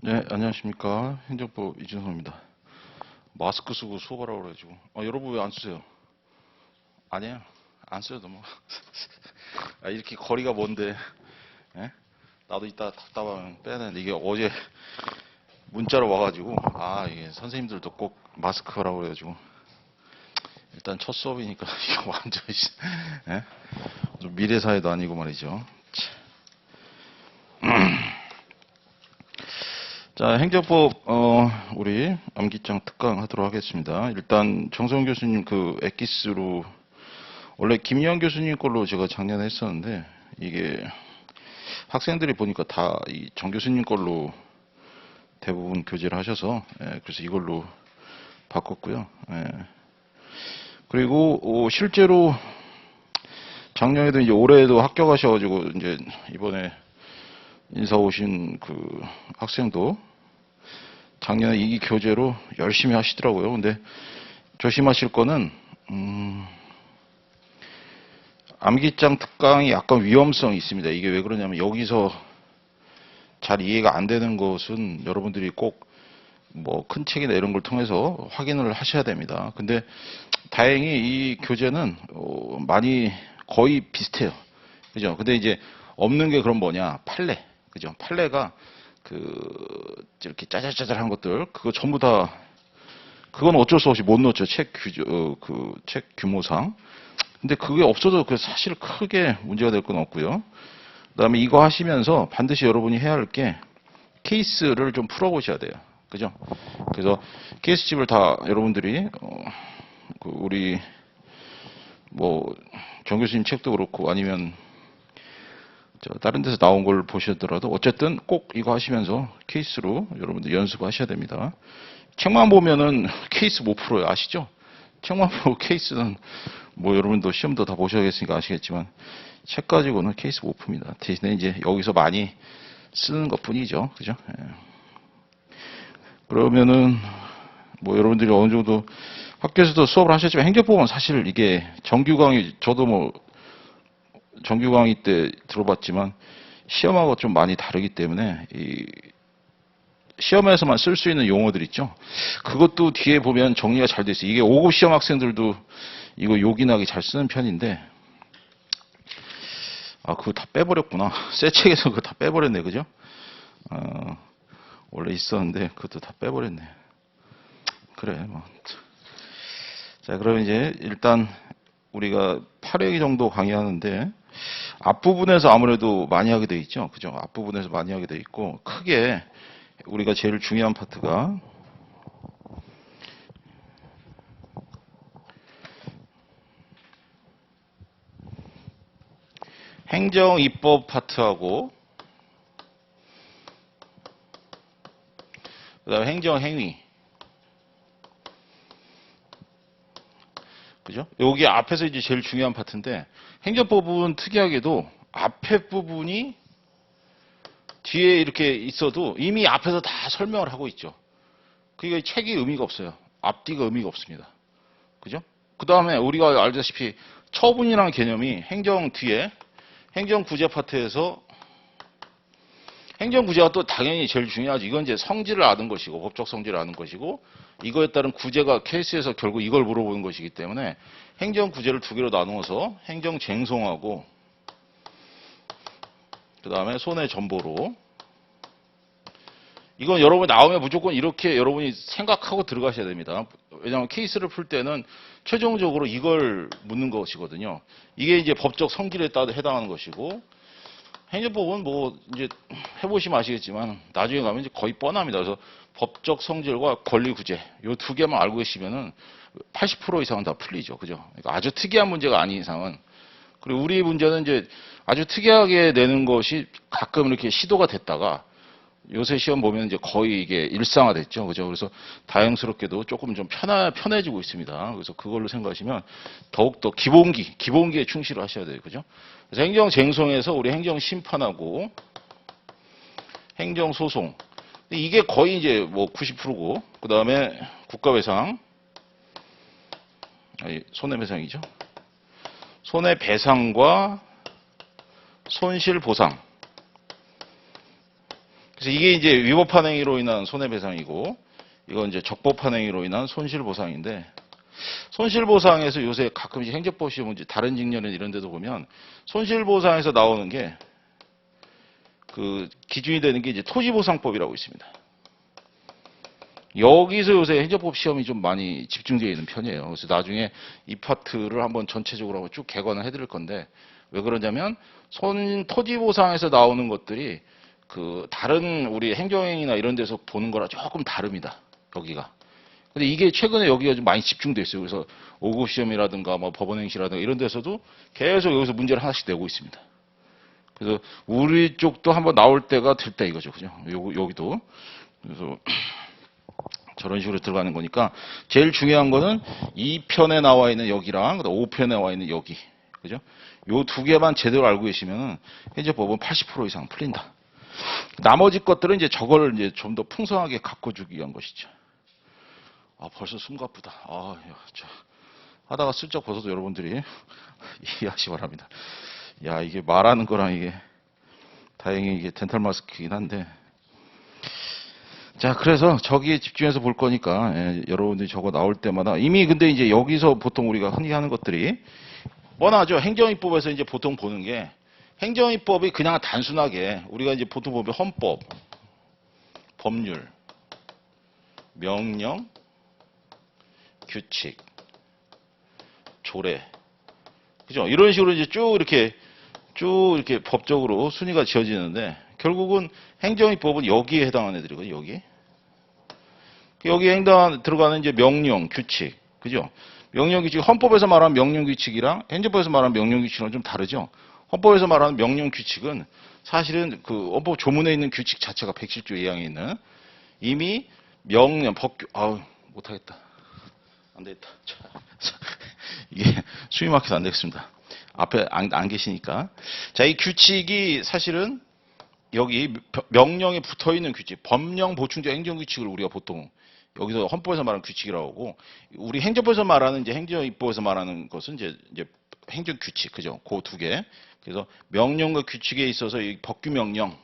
네, 안녕하십니까. 행정부 이준성입니다. 마스크 쓰고 수업하라고 그래가지고. 여러분 왜 안 쓰세요? 아니에요. 안 써도 뭐. 이렇게 거리가 먼데, 예? 나도 이따 답답하면 빼야 되는데, 이게 어제 문자로 와가지고, 이게 선생님들도 꼭 마스크라고 그래가지고. 일단 첫 수업이니까, 이거 완전히, 예? 좀 미래사회도 아니고 말이죠. 자, 행정법, 우리 암기장 특강 하도록 하겠습니다. 일단, 정성 교수님 그 엑기스로, 원래 김희영 교수님 걸로 제가 작년에 했었는데, 이게 학생들이 보니까 다 이 정 교수님 걸로 대부분 교재를 하셔서, 그래서 이걸로 바꿨고요. 그리고, 실제로 작년에도 이제 올해에도 합격하셔가지고, 이제 이번에 인사 오신 그 학생도 작년에 이 교재로 열심히 하시더라고요. 근데 조심하실 거는 암기장 특강이 약간 위험성이 있습니다. 이게 왜 그러냐면 여기서 잘 이해가 안 되는 것은 여러분들이 꼭 뭐 큰 책이나 이런 걸 통해서 확인을 하셔야 됩니다. 근데 다행히 이 교재는 많이 거의 비슷해요. 그죠? 근데 이제 없는 게 그럼 뭐냐? 판례. 그죠? 판례가 이렇게 짜잘짜잘한 것들 그거 전부 다 그건 어쩔 수 없이 못 넣죠. 책 규모상. 근데 그게 없어도 사실 크게 문제가 될 건 없고요. 그다음에 이거 하시면서 반드시 여러분이 해야 할 게 케이스를 좀 풀어보셔야 돼요. 그죠? 그래서 케이스집을 다 여러분들이 우리 뭐 정 교수님 책도 그렇고 아니면 다른 데서 나온 걸 보시더라도 어쨌든 꼭 이거 하시면서 케이스로 여러분들 연습하셔야 됩니다. 책만 보면은 케이스 못 풀어요. 아시죠? 책만 보고 케이스는 뭐 여러분도 시험도 다 보셔야겠으니까 아시겠지만 책 가지고는 케이스 못 풉니다. 대신에 이제 여기서 많이 쓰는 것 뿐이죠. 그죠? 그러면은 뭐 여러분들이 어느 정도 학교에서도 수업을 하셨지만 행정법은 사실 이게 정규 강의 저도 뭐 정규 강의 때 들어봤지만 시험하고 좀 많이 다르기 때문에 이 시험에서만 쓸 수 있는 용어들 있죠. 그것도 뒤에 보면 정리가 잘 돼 있어요. 이게 5급 시험 학생들도 이거 요긴하게 잘 쓰는 편인데 그거 다 빼버렸구나. 새 책에서 그거 다 빼버렸네. 그죠? 원래 있었는데 그것도 다 빼버렸네. 그래 뭐. 자, 그럼 이제 일단 우리가 8회 정도 강의하는데 앞부분에서 아무래도 많이 하게 돼 있죠. 그죠? 앞부분에서 많이 하게 돼 있고 크게 우리가 제일 중요한 파트가 행정 입법 파트하고 그다음에 행정 행위. 그죠? 여기 앞에서 이제 제일 중요한 파트인데 행정법은 특이하게도 앞에 부분이 뒤에 이렇게 있어도 이미 앞에서 다 설명을 하고 있죠. 그게 책이 의미가 없어요. 앞뒤가 의미가 없습니다. 그죠? 그 다음에 우리가 알다시피 처분이라는 개념이 행정 뒤에 행정구제 파트에서 행정구제가 또 당연히 제일 중요하죠. 이건 이제 성질을 아는 것이고 법적 성질을 아는 것이고 이거에 따른 구제가 케이스에서 결국 이걸 물어보는 것이기 때문에 행정구제를 두 개로 나누어서 행정쟁송하고 그 다음에 손해전보로 이건 여러분이 나오면 무조건 이렇게 여러분이 생각하고 들어가셔야 됩니다. 왜냐하면 케이스를 풀 때는 최종적으로 이걸 묻는 것이거든요. 이게 이제 법적 성질에 따라 해당하는 것이고 행정법은 뭐 이제 해보시면 아시겠지만 나중에 가면 이제 거의 뻔합니다. 그래서 법적 성질과 권리 구제 이 두 개만 알고 계시면은 80% 이상은 다 풀리죠. 그죠? 그러니까 아주 특이한 문제가 아닌 이상은 그리고 우리 문제는 이제 아주 특이하게 내는 것이 가끔 이렇게 시도가 됐다가 요새 시험 보면 이제 거의 이게 일상화됐죠. 그죠? 그래서 다행스럽게도 조금 좀 편해지고 있습니다. 그래서 그걸로 생각하시면 더욱더 기본기에 충실을 하셔야 돼요. 그죠? 그래서 행정쟁송에서 우리 행정심판하고 행정소송. 이게 거의 이제 뭐 90%고, 그 다음에 국가배상, 손해배상이죠. 손해배상과 손실보상. 그래서 이게 이제 위법한 행위로 인한 손해배상이고, 이건 이제 적법한 행위로 인한 손실보상인데, 손실보상에서 요새 가끔씩 행정법 시험 문제, 다른 직렬은 이런 데도 보면, 손실보상에서 나오는 게, 그, 기준이 되는 게 이제 토지보상법이라고 있습니다. 여기서 요새 행정법 시험이 좀 많이 집중되어 있는 편이에요. 그래서 나중에 이 파트를 한번 전체적으로 한번 쭉 개관을 해드릴 건데, 왜 그러냐면, 토지보상에서 나오는 것들이, 그, 다른 우리 행정행위나 이런 데서 보는 거랑 조금 다릅니다. 여기가. 근데 이게 최근에 여기가 좀 많이 집중돼 있어요. 그래서 5급 시험이라든가 뭐 법원행시라든가 이런 데서도 계속 여기서 문제를 하나씩 내고 있습니다. 그래서 우리 쪽도 한번 나올 때가 됐다 이거죠. 그죠? 여기도. 그래서 저런 식으로 들어가는 거니까 제일 중요한 거는 2편에 나와 있는 여기랑 5편에 나와 있는 여기. 그죠? 요 두 개만 제대로 알고 계시면은 현재 법은 80% 이상 풀린다. 나머지 것들은 이제 저걸 이제 좀 더 풍성하게 가꿔주기 위한 것이죠. 아, 벌써 숨가쁘다. 아, 야, 하다가 슬쩍 벗어도 여러분들이 이해하시 기 바랍니다. 야, 이게 말하는 거랑 이게 다행히 이게 덴탈 마스크이긴 한데. 자, 그래서 저기에 집중해서 볼 거니까 여러분들이 저거 나올 때마다 이미 근데 이제 여기서 보통 우리가 흔히 하는 것들이 뻔하죠. 행정입법에서 이제 보통 보는 게 행정입법이 그냥 단순하게 우리가 이제 보통 보면 헌법, 법률, 명령, 규칙, 조례, 그죠? 이런 식으로 이제 쭉 이렇게 법적으로 순위가 지어지는데 결국은 행정입법은 여기에 해당하는 애들이거든요. 여기에 들어가는 이제 명령, 규칙, 그죠? 명령 규칙, 헌법에서 말하는 명령 규칙이랑 행정법에서 말하는 명령 규칙이랑 좀 다르죠. 헌법에서 말하는 명령 규칙은 사실은 그 헌법 조문에 있는 규칙 자체가 107조 2항에 있는 이미 명령, 법규, 아우 못하겠다. 안 되겠다. 이게 숨이 막혀서 안 되겠습니다. 앞에 안 계시니까. 자, 이 규칙이 사실은 여기 명령에 붙어 있는 규칙, 법령 보충적 행정 규칙을 우리가 보통 여기서 헌법에서 말하는 규칙이라고 하고, 우리 행정법에서 말하는 이제 행정입법에서 말하는 것은 이제 행정 규칙, 그죠? 그 두 개. 그래서 명령과 규칙에 있어서 이 법규 명령과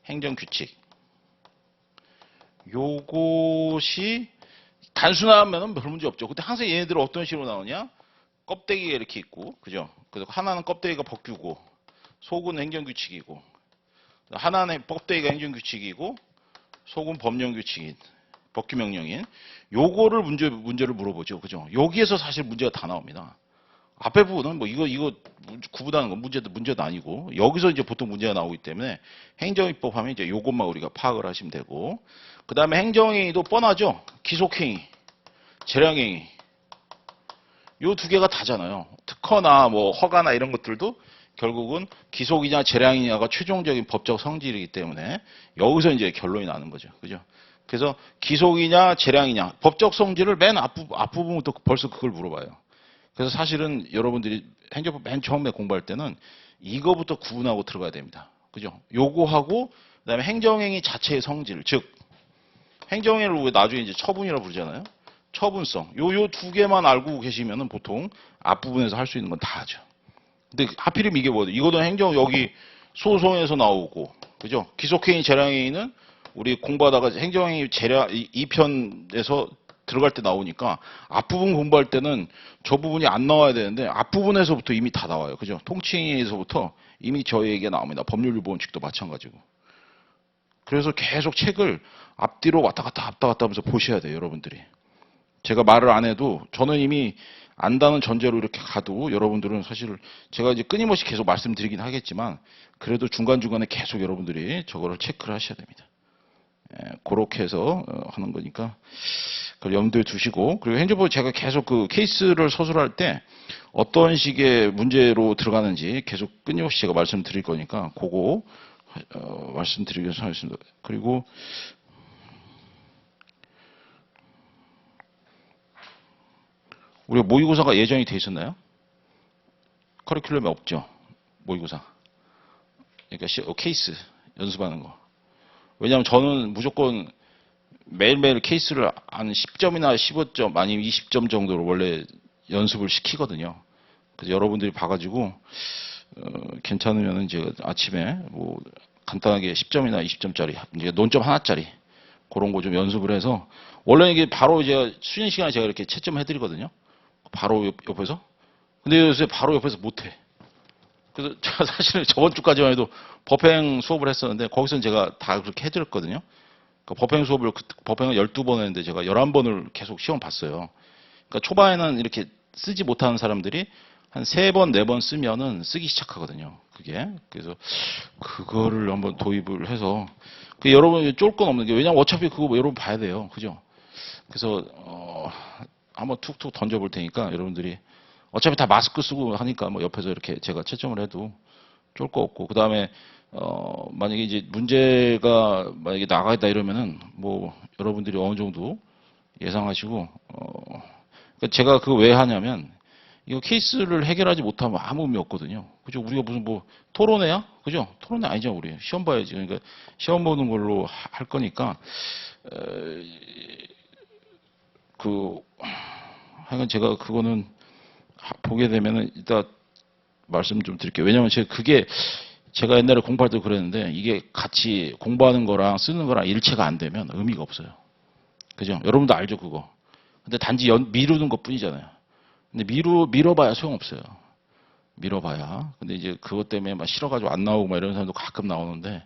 행정 규칙. 요것이 단순하면은 별 문제 없죠. 근데 항상 얘네들은 어떤 식으로 나오냐? 껍데기가 이렇게 있고, 그죠? 그래서 하나는 껍데기가 법규고, 속은 행정규칙이고, 하나는 껍데기가 행정규칙이고, 속은 법령규칙인, 법규명령인, 요거를 문제를 물어보죠. 그죠? 여기에서 사실 문제가 다 나옵니다. 앞에 부분은 뭐 이거 구분하는 건 문제도 아니고, 여기서 이제 보통 문제가 나오기 때문에 행정입법 하면 이제 요것만 우리가 파악을 하시면 되고, 그 다음에 행정행위도 뻔하죠. 기속행위, 재량행위. 요 두 개가 다잖아요. 특허나 뭐 허가나 이런 것들도 결국은 기속이냐 재량이냐가 최종적인 법적 성질이기 때문에 여기서 이제 결론이 나는 거죠. 그죠? 그래서 기속이냐 재량이냐 법적 성질을 맨 앞부분부터 벌써 그걸 물어봐요. 그래서 사실은 여러분들이 행정법 맨 처음에 공부할 때는 이거부터 구분하고 들어가야 됩니다. 그죠? 요거하고 그다음에 행정행위 자체의 성질, 즉 행정행위를 나중에 이제 처분이라고 부르잖아요. 처분성. 요 두 개만 알고 계시면은 보통 앞부분에서 할 수 있는 건 다 하죠. 근데 하필이면 이게 뭐죠? 이거는 행정 여기 소송에서 나오고, 그죠? 기속행위, 재량행위는 우리 공부하다가 행정행위 재량 2편에서 들어갈 때 나오니까 앞부분 공부할 때는 저 부분이 안 나와야 되는데 앞부분에서부터 이미 다 나와요. 그죠? 통칭에서부터 이미 저희에게 나옵니다. 법률유보원칙도 마찬가지고. 그래서 계속 책을 앞뒤로 왔다 갔다 하면서 보셔야 돼요, 여러분들이. 제가 말을 안 해도 저는 이미 안다는 전제로 이렇게 가도 여러분들은 사실 제가 이제 끊임없이 계속 말씀드리긴 하겠지만 그래도 중간중간에 계속 여러분들이 저거를 체크를 하셔야 됩니다. 그렇게 해서 하는 거니까 그걸 염두에 두시고, 그리고 행정법 제가 계속 그 케이스를 서술할 때 어떤 식의 문제로 들어가는지 계속 끊임없이 제가 말씀드릴 거니까 그거 말씀드리면서 하겠습니다. 그리고 우리가 모의고사가 예정이 돼 있었나요? 커리큘럼에 없죠. 모의고사. 그러니까 케이스 연습하는 거. 왜냐하면 저는 무조건 매일매일 케이스를 한 10점이나 15점 아니면 20점 정도로 원래 연습을 시키거든요. 그래서 여러분들이 봐가지고 괜찮으면은 이제 아침에 뭐 간단하게 10점이나 20점짜리 이제 논점 하나짜리 그런 거 좀 연습을 해서 원래 이게 바로 이제 쉬는 시간에 제가 이렇게 채점 해드리거든요. 바로 옆에서. 근데 요새 바로 옆에서 못해. 그래서 제가 사실은 저번 주까지만 해도 법행 수업을 했었는데 거기서는 제가 다 그렇게 해드렸거든요. 그러니까 법행 수업을 법행을 12번 했는데 제가 11번을 계속 시험 봤어요. 그러니까 초반에는 이렇게 쓰지 못하는 사람들이 한 3번, 4번 쓰면은 쓰기 시작하거든요. 그게. 그래서 그거를 한번 도입을 해서 여러분 쫄 건 없는 게 왜냐면 어차피 그거 뭐 여러분 봐야 돼요. 그죠? 그래서 한번 툭툭 던져볼 테니까 여러분들이 어차피 다 마스크 쓰고 하니까 뭐 옆에서 이렇게 제가 채점을 해도 쫄 거 없고 그다음에 만약에 이제 문제가 만약에 나가다 이러면은 뭐 여러분들이 어느 정도 예상하시고 그러니까 제가 그거 왜 하냐면 이거 케이스를 해결하지 못하면 아무 의미 없거든요. 그죠? 우리가 무슨 뭐 토론회야? 그죠? 토론회 아니죠, 우리. 시험 봐야지. 그러니까 시험 보는 걸로 할 거니까 하여간 제가 그거는 보게 되면은 이따 말씀 좀 드릴게요. 왜냐면 제가 옛날에 공부할 때 그랬는데 이게 같이 공부하는 거랑 쓰는 거랑 일체가 안 되면 의미가 없어요. 그죠? 여러분도 알죠, 그거. 근데 단지 미루는 것 뿐이잖아요. 근데 밀어봐야 소용없어요. 밀어봐야. 근데 이제 그것 때문에 막 싫어가지고 안 나오고 막 이런 사람도 가끔 나오는데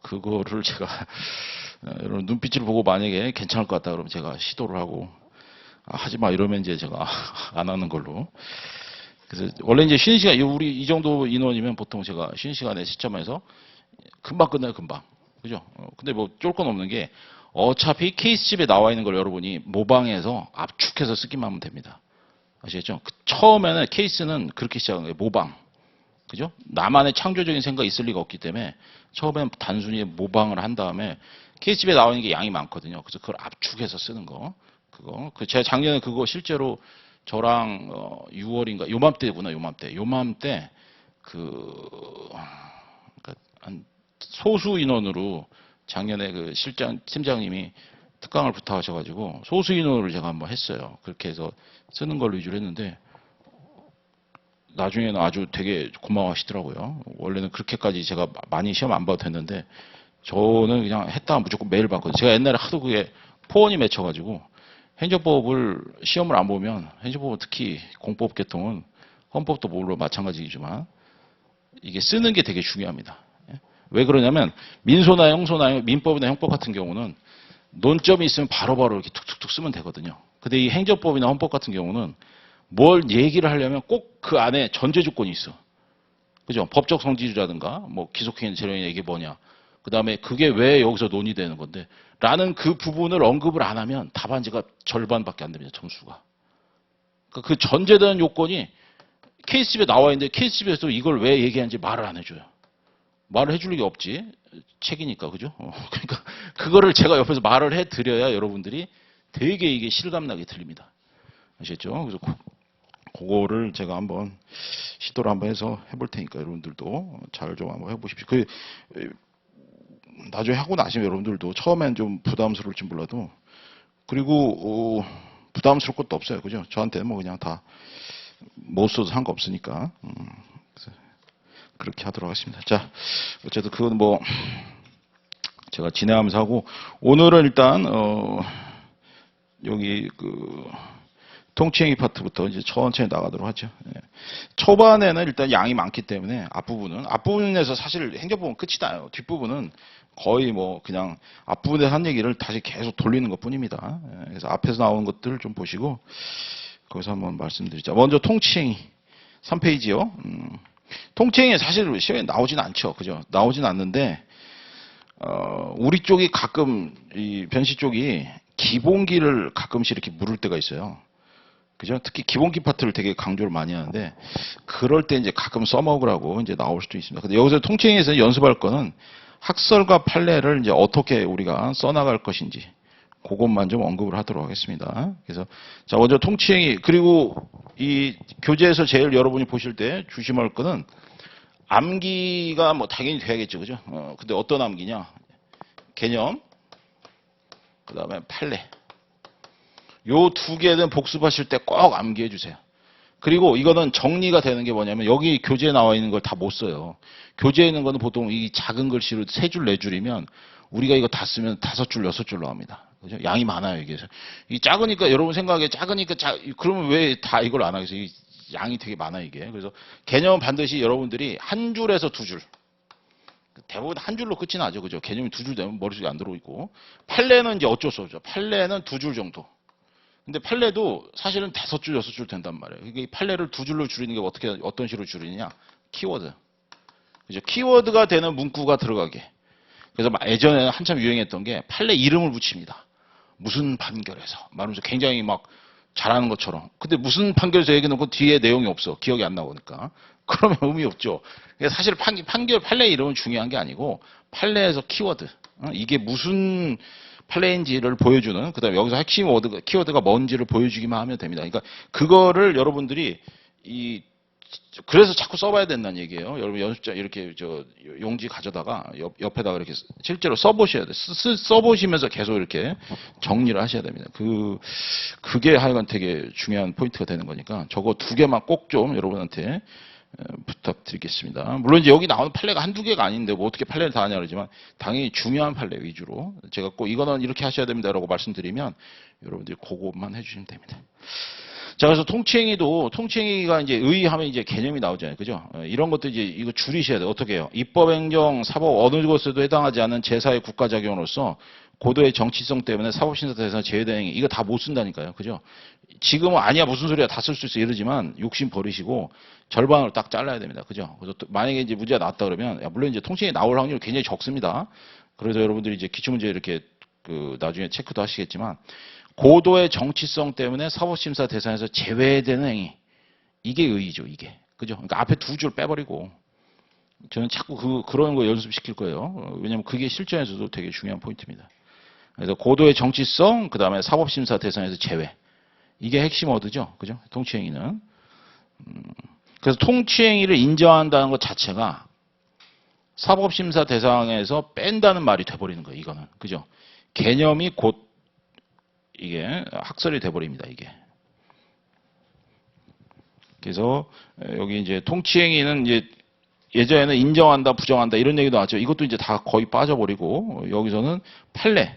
그거를 제가 여러분 눈빛을 보고 만약에 괜찮을 것 같다 그러면 제가 시도를 하고 하지 마 이러면 이제 제가 안 하는 걸로. 그래서 원래 이제 쉬는 시간 우리 이 정도 인원이면 보통 제가 쉬는 시간에 시점에서 금방 끝나요, 금방. 그죠? 근데 뭐 쫄 건 없는 게 어차피 케이스집에 나와 있는 걸 여러분이 모방해서 압축해서 쓰기만 하면 됩니다. 아시겠죠? 처음에는 케이스는 그렇게 시작한 거예요. 모방. 그죠? 나만의 창조적인 생각이 있을 리가 없기 때문에 처음엔 단순히 모방을 한 다음에 케이스집에 나와 있는 게 양이 많거든요. 그래서 그걸 압축해서 쓰는 거. 그거. 제가 작년에 그거 실제로 저랑 6월인가 요맘때구나. 요맘때 그러니까 한 소수 인원으로 작년에 그 팀장님이 특강을 부탁하셔가지고 소수 인원으로 제가 한번 했어요. 그렇게 해서 쓰는 걸 위주로 했는데 나중에는 아주 되게 고마워하시더라고요. 원래는 그렇게까지 제가 많이 시험 안 봐도 됐는데 저는 그냥 했다가 무조건 매일 봤거든요. 제가 옛날에 하도 그게 포원이 맺혀가지고 행정법을 시험을 안 보면 행정법은 특히 공법 계통은 헌법도 물론 마찬가지이지만 이게 쓰는 게 되게 중요합니다. 왜 그러냐면 민소나 형소나 민법이나 형법 같은 경우는 논점이 있으면 바로바로 이렇게 툭툭툭 쓰면 되거든요. 근데 이 행정법이나 헌법 같은 경우는 뭘 얘기를 하려면 꼭 그 안에 전제 조건이 있어. 그죠? 법적 성질이라든가 뭐 기속행위 재량이 이게 뭐냐. 그다음에 그게 왜 여기서 논의되는 건데 라는 그 부분을 언급을 안 하면 답안지가 절반밖에 안 됩니다. 점수가. 그러니까 그 전제되는 요건이 케이스집에 나와 있는데 케이스집에서 이걸 왜 얘기하는지 말을 안 해줘요. 말을 해줄 리가 없지. 책이니까, 그죠? 그러니까, 그거를 제가 옆에서 말을 해드려야 여러분들이 되게 이게 실감나게 들립니다. 아시겠죠? 그래서 그거를 제가 한번 시도를 한번 해서 해볼 테니까 여러분들도 잘 좀 한번 해보십시오. 나중에 하고 나시면 여러분들도 처음엔 좀 부담스러울지 몰라도 그리고 부담스러울 것도 없어요. 그죠? 저한테는 뭐 그냥 다 못 써도 상관없으니까. 그렇게 하도록 하겠습니다. 자, 어쨌든 그건 뭐 제가 진행하면서 하고 오늘은 일단 여기 통치행위 파트부터 이제 천천히 나가도록 하죠. 예. 초반에는 일단 양이 많기 때문에 앞부분에서 사실 행정법은 끝이 나요. 뒷부분은 거의 뭐 그냥 앞부분에 한 얘기를 다시 계속 돌리는 것 뿐입니다. 예. 그래서 앞에서 나오는 것들을 좀 보시고 거기서 한번 말씀드리자. 먼저 통치행위 3페이지요. 통치행위 사실 시험에 나오진 않죠. 그죠? 나오진 않는데, 우리 쪽이 가끔, 이 변시 쪽이 기본기를 가끔씩 이렇게 물을 때가 있어요. 그죠? 특히 기본기 파트를 되게 강조를 많이 하는데, 그럴 때 이제 가끔 써먹으라고 이제 나올 수도 있습니다. 근데 여기서 통치행위에서 연습할 거는 학설과 판례를 이제 어떻게 우리가 써나갈 것인지, 그것만 좀 언급을 하도록 하겠습니다. 그래서, 자, 먼저 통치행위, 그리고 이 교재에서 제일 여러분이 보실 때 조심할 거는 암기가 뭐 당연히 돼야겠죠. 그죠? 근데 어떤 암기냐? 개념, 그 다음에 판례. 요 두 개는 복습하실 때 꼭 암기해 주세요. 그리고 이거는 정리가 되는 게 뭐냐면 여기 교재에 나와 있는 걸 다 못 써요. 교재에 있는 거는 보통 이 작은 글씨로 3줄, 4줄이면 우리가 이거 다 쓰면 5줄, 6줄 나옵니다. 그죠? 양이 많아요, 이게. 이 작으니까 여러분 생각에 작으니까 그러면 왜 다 이걸 안 하겠어요? 이 양이 되게 많아 이게. 그래서 개념은 반드시 여러분들이 한 줄에서 2줄. 대부분 한 줄로 끝이 나죠. 그죠? 개념이 2줄 되면 머릿속에 안 들어오고. 판례는 이제 어쩔 수 없죠. 판례는 2줄 정도. 근데 판례도 사실은 5줄, 6줄 된단 말이에요. 그러니까 이 판례를 2줄로 줄이는 게 어떤 식으로 줄이느냐? 키워드. 그죠? 키워드가 되는 문구가 들어가게. 그래서 예전에는 한참 유행했던 게 판례 이름을 붙입니다. 무슨 판결에서. 말하면서 굉장히 막 잘하는 것처럼. 근데 무슨 판결에서 얘기해놓고 뒤에 내용이 없어. 기억이 안 나오니까. 그러면 의미 없죠. 사실 판례 이름은 중요한 게 아니고 판례에서 키워드. 이게 무슨 판례인지를 보여주는, 그 다음에 여기서 핵심 키워드가 뭔지를 보여주기만 하면 됩니다. 그러니까 그거를 여러분들이 그래서 자꾸 써봐야 된다는 얘기예요. 여러분 연습자 이렇게 용지 가져다가 옆에다가 이렇게 실제로 써보셔야 돼요. 써보시면서 계속 이렇게 정리를 하셔야 됩니다. 그게 하여간 되게 중요한 포인트가 되는 거니까 저거 2개만 꼭 좀 여러분한테 부탁드리겠습니다. 물론 이제 여기 나오는 판례가 한두 개가 아닌데 뭐 어떻게 판례를 다 하냐 그러지만 당연히 중요한 판례 위주로 제가 꼭 이거는 이렇게 하셔야 됩니다라고 말씀드리면 여러분들이 그것만 해주시면 됩니다. 자, 그래서 통치행위가 이제 의의하면 이제 개념이 나오잖아요. 그죠? 이런 것도 이제 이거 줄이셔야 돼요. 어떻게 해요? 입법, 행정, 사법 어느 것에도 해당하지 않은 제4의 국가작용으로서 고도의 정치성 때문에 사법심사 대상 제외된 행위. 이거 다 못 쓴다니까요. 그죠? 지금은 아니야 무슨 소리야 다 쓸 수 있어 이러지만 욕심 버리시고 절반으로 딱 잘라야 됩니다. 그죠? 그래서 만약에 이제 문제가 나왔다 그러면 물론 이제 통치행위 나올 확률이 굉장히 적습니다. 그래서 여러분들이 이제 기출문제 이렇게 나중에 체크도 하시겠지만 고도의 정치성 때문에 사법심사 대상에서 제외되는 행위. 이게 의의죠, 이게. 그죠? 그러니까 앞에 2줄 빼버리고. 저는 자꾸 그런 거 연습시킬 거예요. 왜냐면 그게 실전에서도 되게 중요한 포인트입니다. 그래서 고도의 정치성, 그 다음에 사법심사 대상에서 제외. 이게 핵심 워드죠. 그죠? 통치행위는. 그래서 통치행위를 인정한다는 것 자체가 사법심사 대상에서 뺀다는 말이 돼버리는 거예요, 이거는. 그죠? 개념이 곧 이게 학설이 돼버립니다, 이게. 그래서 여기 이제 통치행위는 이제 예전에는 인정한다, 부정한다 이런 얘기도 나왔죠. 이것도 이제 다 거의 빠져버리고 여기서는 판례,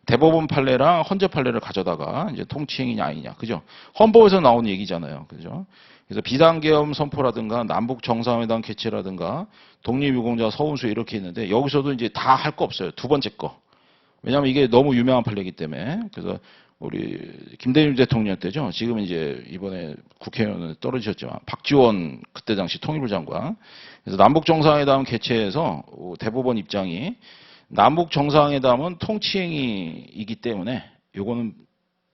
대법원 판례랑 헌재 판례를 가져다가 이제 통치행위냐 아니냐, 그죠? 헌법에서 나온 얘기잖아요, 그죠? 그래서 비상계엄 선포라든가 남북 정상회담 개최라든가 독립유공자 서운수 이렇게 있는데 여기서도 이제 다 할 거 없어요. 2번째 거. 왜냐하면 이게 너무 유명한 판례이기 때문에. 그래서 우리 김대중 대통령 때죠. 지금 이제 이번에 국회의원은 떨어지셨지만 박지원 그때 당시 통일부 장관. 그래서 남북 정상회담 개최에서 대법원 입장이 남북 정상회담은 통치행위이기 때문에 요거는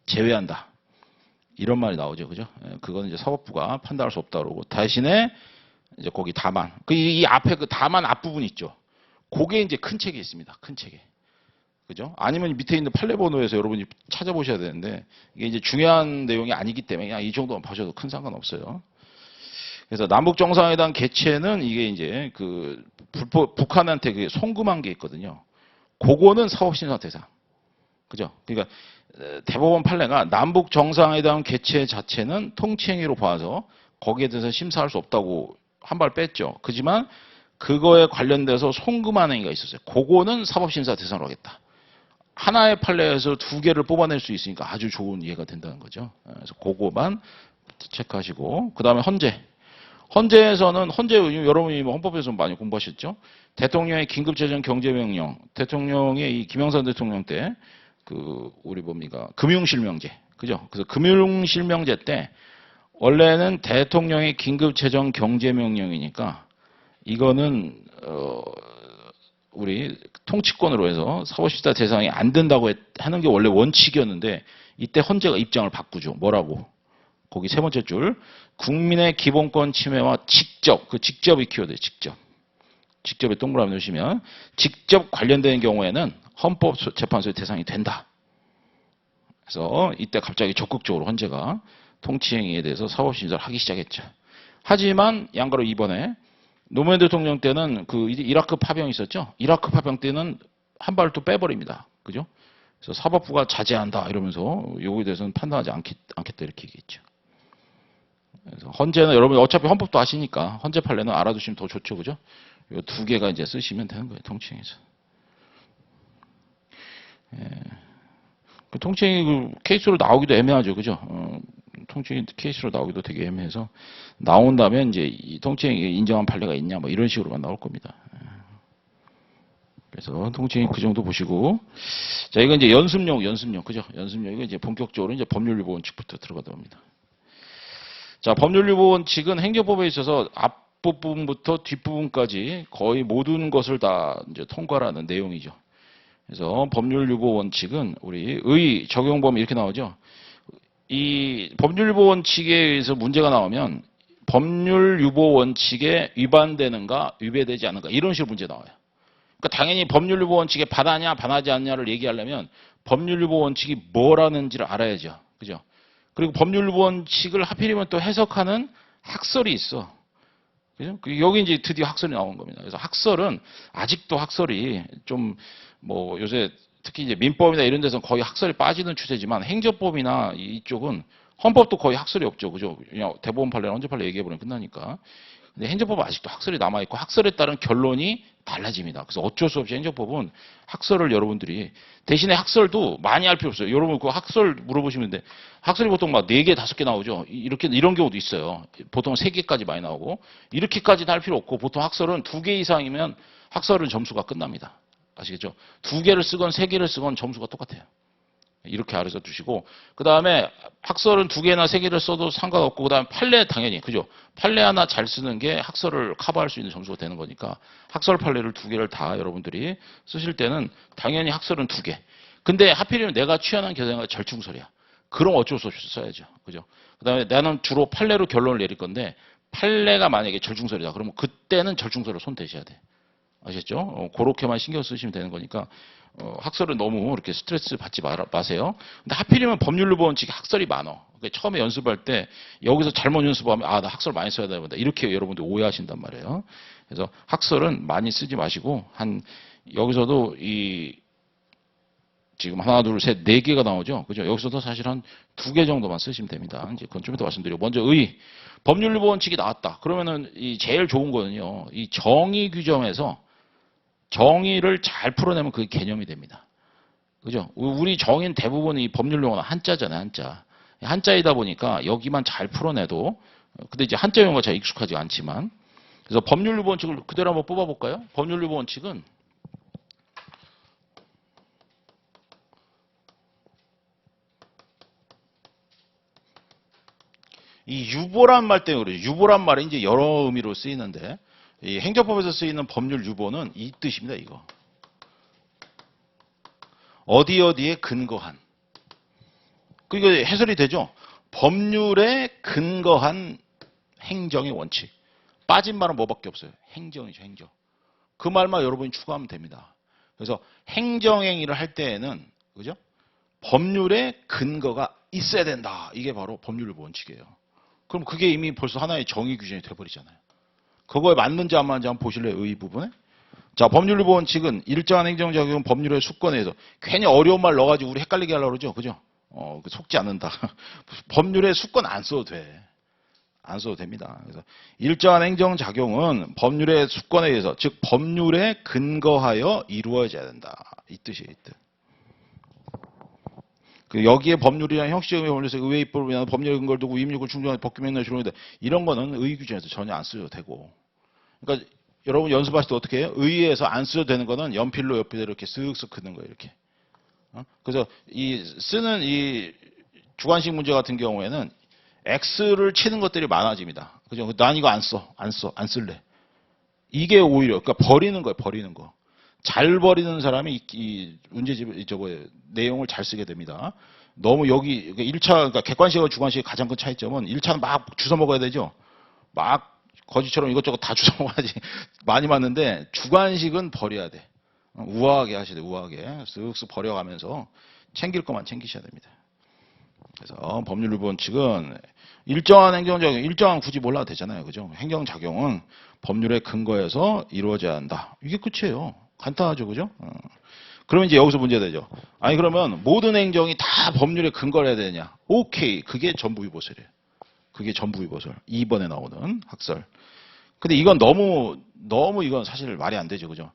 제외한다. 이런 말이 나오죠, 그죠? 그거는 이제 사법부가 판단할 수 없다 그러고 대신에 이제 거기 다만 이 앞에 그 다만 앞부분 있죠. 그게 이제 큰 책이 있습니다. 큰 책에. 그죠? 아니면 밑에 있는 판례 번호에서 여러분이 찾아보셔야 되는데 이게 이제 중요한 내용이 아니기 때문에 그냥 이 정도만 봐셔도 큰 상관없어요. 그래서 남북 정상회담 개최는 이게 이제 북한한테 그 송금한 게 있거든요. 그거는 사법심사 대상. 그죠? 그러니까 대법원 판례가 남북 정상회담 개최 자체는 통치행위로 봐서 거기에 대해서 심사할 수 없다고 한 발 뺐죠. 그지만 그거에 관련돼서 송금한 행위가 있었어요. 그거는 사법심사 대상으로 하겠다. 하나의 판례에서 2개를 뽑아낼 수 있으니까 아주 좋은 이해가 된다는 거죠. 그래서 그거만 체크하시고, 그 다음에 헌재. 헌재에서는 여러분이 헌법에서 많이 공부하셨죠. 대통령의 긴급재정 경제명령, 대통령의 이 김영삼 대통령 때 우리 뭡니까 금융실명제, 그죠? 그래서 금융실명제 때 원래는 대통령의 긴급재정 경제명령이니까 이거는 우리 통치권으로 해서 사법심사 대상이 안 된다고 하는 게 원래 원칙이었는데 이때 헌재가 입장을 바꾸죠. 뭐라고? 거기 3번째 줄. 국민의 기본권 침해와 직접, 직접이 키워드예요. 직접에 동그라미 넣으시면 직접 관련되는 경우에는 헌법재판소의 대상이 된다. 그래서 이때 갑자기 적극적으로 헌재가 통치행위에 대해서 사법심사를 하기 시작했죠. 하지만 양가로 이번에 노무현 대통령 때는 이라크 파병이 있었죠. 이라크 파병 때는 한 발 또 빼버립니다. 그죠? 그래서 사법부가 자제한다 이러면서 요거에 대해서는 판단하지 않겠다 이렇게 얘기했죠. 그래서 헌재는 여러분 어차피 헌법도 아시니까 헌재 판례는 알아두시면 더 좋죠, 그죠? 이 두 개가 이제 쓰시면 되는 거예요, 통칭에서. 예. 그 통칭이 그 케이스로 나오기도 애매하죠, 그죠? 통칭이 케이스로 나오기도 되게 애매해서 나온다면 이제 이 통칭이 인정한 판례가 있냐, 뭐 이런 식으로만 나올 겁니다. 그래서 통칭 그 정도 보시고, 자 이건 이제 연습용, 그죠? 연습용 이거 이제 본격적으로 이제 법률유보 원칙부터 들어가다 봅니다. 자, 법률유보 원칙은 행정법에 있어서 앞부분부터 뒷부분까지 거의 모든 것을 다 이제 통과하는 내용이죠. 그래서 법률유보 원칙은 우리 의 적용 범위 이렇게 나오죠. 이 법률유보 원칙에 의해서 문제가 나오면 법률유보 원칙에 위반되는가 위배되지 않는가 이런 식으로 문제 나와요. 그러니까 당연히 법률유보 원칙에 반하냐 반하지 않냐를 얘기하려면 법률유보 원칙이 뭐라는지를 알아야죠. 그죠? 그리고 법률유보 원칙을 하필이면 또 해석하는 학설이 있어. 그죠? 여기 이제 드디어 학설이 나온 겁니다. 그래서 학설은 아직도 학설이 좀 뭐 요새 특히 이제 민법이나 이런 데서는 거의 학설이 빠지는 추세지만 행정법이나 이쪽은 헌법도 거의 학설이 없죠. 그죠? 그냥 대법원 판례나 헌재 판례 얘기해보면 끝나니까. 근데 행정법은 아직도 학설이 남아있고 학설에 따른 결론이 달라집니다. 그래서 어쩔 수 없이 행정법은 학설을 여러분들이 대신에 학설도 많이 할 필요 없어요. 여러분 그 학설 물어보시면 되는데 학설이 보통 막 4개, 5개 나오죠. 이렇게 이런 경우도 있어요. 보통 3개까지 많이 나오고 이렇게까지는 할 필요 없고 보통 학설은 2개 이상이면 학설은 점수가 끝납니다. 아시겠죠? 2개를 쓰건 3개를 쓰건 점수가 똑같아요. 이렇게 알아서 두시고 그 다음에 학설은 2개나 3개를 써도 상관없고 그 다음에 판례 당연히 그죠? 판례 하나 잘 쓰는 게 학설을 커버할 수 있는 점수가 되는 거니까 학설 판례를 2개를 다 여러분들이 쓰실 때는 당연히 학설은 2개. 근데 하필이면 내가 취하는 결정은 절충설이야. 그럼 어쩔 수 없이 써야죠. 그죠? 그 다음에 나는 주로 판례로 결론을 내릴 건데 판례가 만약에 절충설이다. 그러면 그때는 절충설을 손 대셔야 돼. 아시겠죠? 그렇게만 신경 쓰시면 되는 거니까 학설은 너무 이렇게 스트레스 받지 마세요. 근데 하필이면 법률유보 원칙이 학설이 많아. 그러니까 처음에 연습할 때 여기서 잘못 연습하면 나 학설 많이 써야 된다. 이렇게 여러분들 오해하신단 말이에요. 그래서 학설은 많이 쓰지 마시고 여기서도 지금 하나, 둘, 셋, 4개가 나오죠. 그죠? 여기서도 사실 한 2개 정도만 쓰시면 됩니다. 이제 그건 좀 이따 말씀드리고. 먼저 법률유보 원칙이 나왔다. 그러면은 제일 좋은 거는요. 이 정의 규정에서 정의를 잘 풀어내면 그게 개념이 됩니다. 그죠? 우리 정의는 대부분 이 법률 용어는 한자잖아요, 한자. 한자이다 보니까 여기만 잘 풀어내도, 근데 이제 한자 용어가 잘 익숙하지 않지만, 그래서 법률유보 원칙을 그대로 한번 뽑아볼까요? 법률유보 원칙은 이 유보란 말 때문에 그래요. 유보란 말이 이제 여러 의미로 쓰이는데, 이 행정법에서 쓰이는 법률 유보는 이 뜻입니다, 이거. 어디에 근거한. 그러니까 해설이 되죠. 법률에 근거한 행정의 원칙. 빠진 말은 뭐밖에 없어요. 행정이죠, 행정. 그 말만 여러분이 추가하면 됩니다. 그래서 행정행위를 할 때에는, 그죠? 법률에 근거가 있어야 된다. 이게 바로 법률 원칙이에요. 그럼 그게 이미 벌써 하나의 정의 규정이 돼버리잖아요. 그거에 맞는지 안 맞는지 한번 보실래요? 의 부분에. 자, 법률유보 원칙은 일정한 행정작용은 법률의 수권에 의해서 괜히 어려운 말 넣어가지고 우리 헷갈리게 하려고 그러죠. 그죠? 속지 않는다. 법률의 수권 안 써도 돼. 안 써도 됩니다. 그래서 일정한 행정작용은 법률의 수권에 의해서, 즉 법률에 근거하여 이루어져야 된다. 이 뜻이에요. 이 뜻. 여기에 법률이나 형식적인 법률에서 의회 입법을 위한 법률의 근거를 두고 위임요구를 충족하는 법규명령 주로다. 이런 거는 의 규정에서 전혀 안 쓰셔도 되고. 그러니까 여러분 연습하실 때 어떻게 해요? 의회에서 안 쓰셔도 되는 거는 연필로 옆에 이렇게 쓱쓱 긋는 거예요. 이렇게. 그래서 쓰는 이 주관식 문제 같은 경우에는 X를 치는 것들이 많아집니다. 그죠? 난 이거 안 쓸래. 이게 오히려 그러니까 버리는 거예요. 버리는 거. 잘 버리는 사람이 이 문제집 내용을 잘 쓰게 됩니다. 너무 여기 1차 그러니까 객관식과 주관식의 가장 큰 차이점은 1차는 막 주워 먹어야 되죠. 막 거지처럼 이것저것 다 주워 먹어야지 많이 맞는데 주관식은 버려야 돼. 우아하게 하셔야 돼. 우아하게 쓱쓱 버려가면서 챙길 것만 챙기셔야 됩니다. 그래서 법률유보 원칙은 일정한 행정작용, 일정한 굳이 몰라도 되잖아요. 그죠? 행정작용은 법률에 근거해서 이루어져야 한다. 이게 끝이에요. 간단하죠, 그죠? 그러면 이제 여기서 문제가 되죠. 아니 그러면 모든 행정이 다 법률에 근거를 해야 되냐? 오케이, 그게 전부 유보설이에요. 그게 전부 위보설. 2번에 나오는 학설. 근데 이건 너무 이건 사실 말이 안 되죠. 그죠?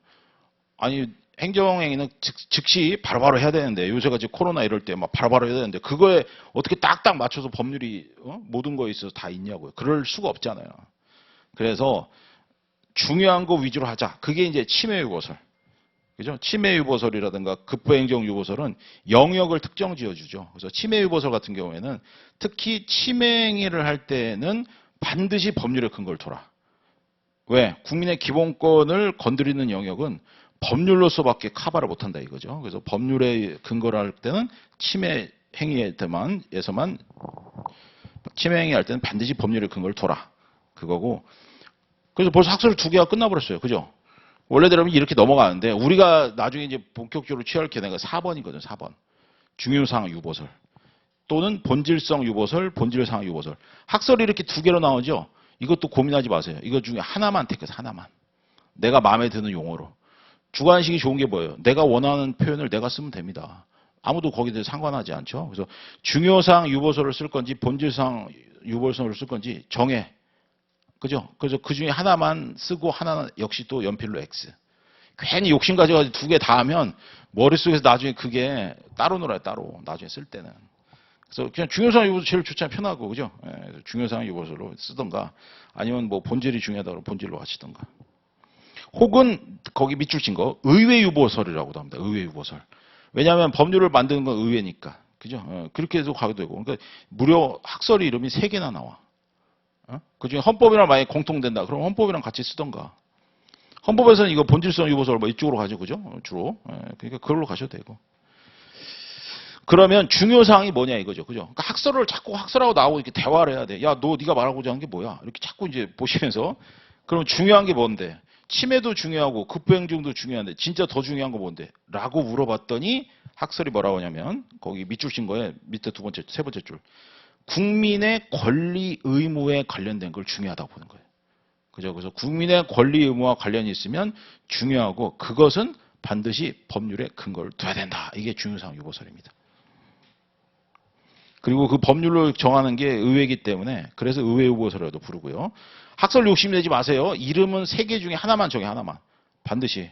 아니, 행정행위는 즉시 바로바로 해야 되는데, 요새같이 코로나 이럴 때 막 바로바로 해야 되는데, 그거에 어떻게 딱딱 맞춰서 법률이 모든 거에 있어서 다 있냐고요. 그럴 수가 없잖아요. 그래서 중요한 거 위주로 하자. 그게 이제 침해유보설. 그죠? 침해유보설이라든가 급부행정유보설은 영역을 특정 지어주죠. 그래서 침해유보설 같은 경우에는 특히 침해행위를 할 때는 반드시 법률의 근거를 둬라. 왜? 국민의 기본권을 건드리는 영역은 법률로서밖에 커버를 못한다 이거죠. 그래서 법률의 근거를 할 때는 침해 행위에서만 침해 행위 할 때는 반드시 법률의 근거를 둬라. 그거고. 그래서 벌써 학설 2개가 끝나버렸어요. 그죠? 원래대로면 이렇게 넘어가는데 우리가 나중에 이제 본격적으로 취할 견해가 4번이거든요. 4번. 중요사항 유보설. 또는 본질성 유보설, 본질사항 유보설. 학설이 이렇게 2개로 나오죠. 이것도 고민하지 마세요. 이거 중에 하나만 택해서 하나만. 내가 마음에 드는 용어로. 주관식이 좋은 게 뭐예요? 내가 원하는 표현을 내가 쓰면 됩니다. 아무도 거기에 대해서 상관하지 않죠. 그래서 중요사항 유보설을 쓸 건지 본질사항 유보설을 쓸 건지 정해. 그죠? 그래서 그 중에 하나만 쓰고 하나는 역시 또 연필로 X. 괜히 욕심 가져가지고 2개 다 하면 머릿속에서 나중에 그게 따로 놀아요. 따로. 나중에 쓸 때는. 그래서 그냥 중요사항 유보설 제일 좋잖아요. 편하고. 그죠? 예, 중요사항 유보설로 쓰던가 아니면 뭐 본질이 중요하다고 본질로 하시던가. 혹은 거기 밑줄 친 거 의회 유보설이라고도 합니다. 의회 유보설. 왜냐하면 법률을 만드는 건 의회니까. 그죠? 그렇게 해서 가도 되고. 그러니까 무려 학설 이름이 3개나 나와. 그중에 헌법이랑 만약에 공통된다. 그럼 헌법이랑 같이 쓰던가. 헌법에서는 이거 본질성 유보설 뭐 이쪽으로 가죠. 그죠? 주로. 그러니까 그걸로 가셔도 되고. 그러면 중요사항이 뭐냐 이거죠. 그죠? 그러니까 학설을 자꾸 학설하고 나오고 이렇게 대화를 해야 돼. 야, 너 네가 말하고자 하는 게 뭐야? 이렇게 자꾸 이제 보시면서 그럼 중요한 게 뭔데? 침해도 중요하고 급부행정도 중요한데 진짜 더 중요한 거 뭔데? 라고 물어봤더니 학설이 뭐라고 하냐면 거기 밑줄 친 거에 밑에 세 번째 줄. 국민의 권리 의무에 관련된 걸 중요하다고 보는 거예요. 그죠? 그래서 국민의 권리 의무와 관련이 있으면 중요하고 그것은 반드시 법률에 근거를 둬야 된다. 이게 중요사항 유보설입니다. 그리고 그 법률로 정하는 게 의회이기 때문에 그래서 의회 유보설이라도 부르고요. 학설 욕심내지 마세요. 이름은 3개 중에 하나만 정해. 하나만. 반드시.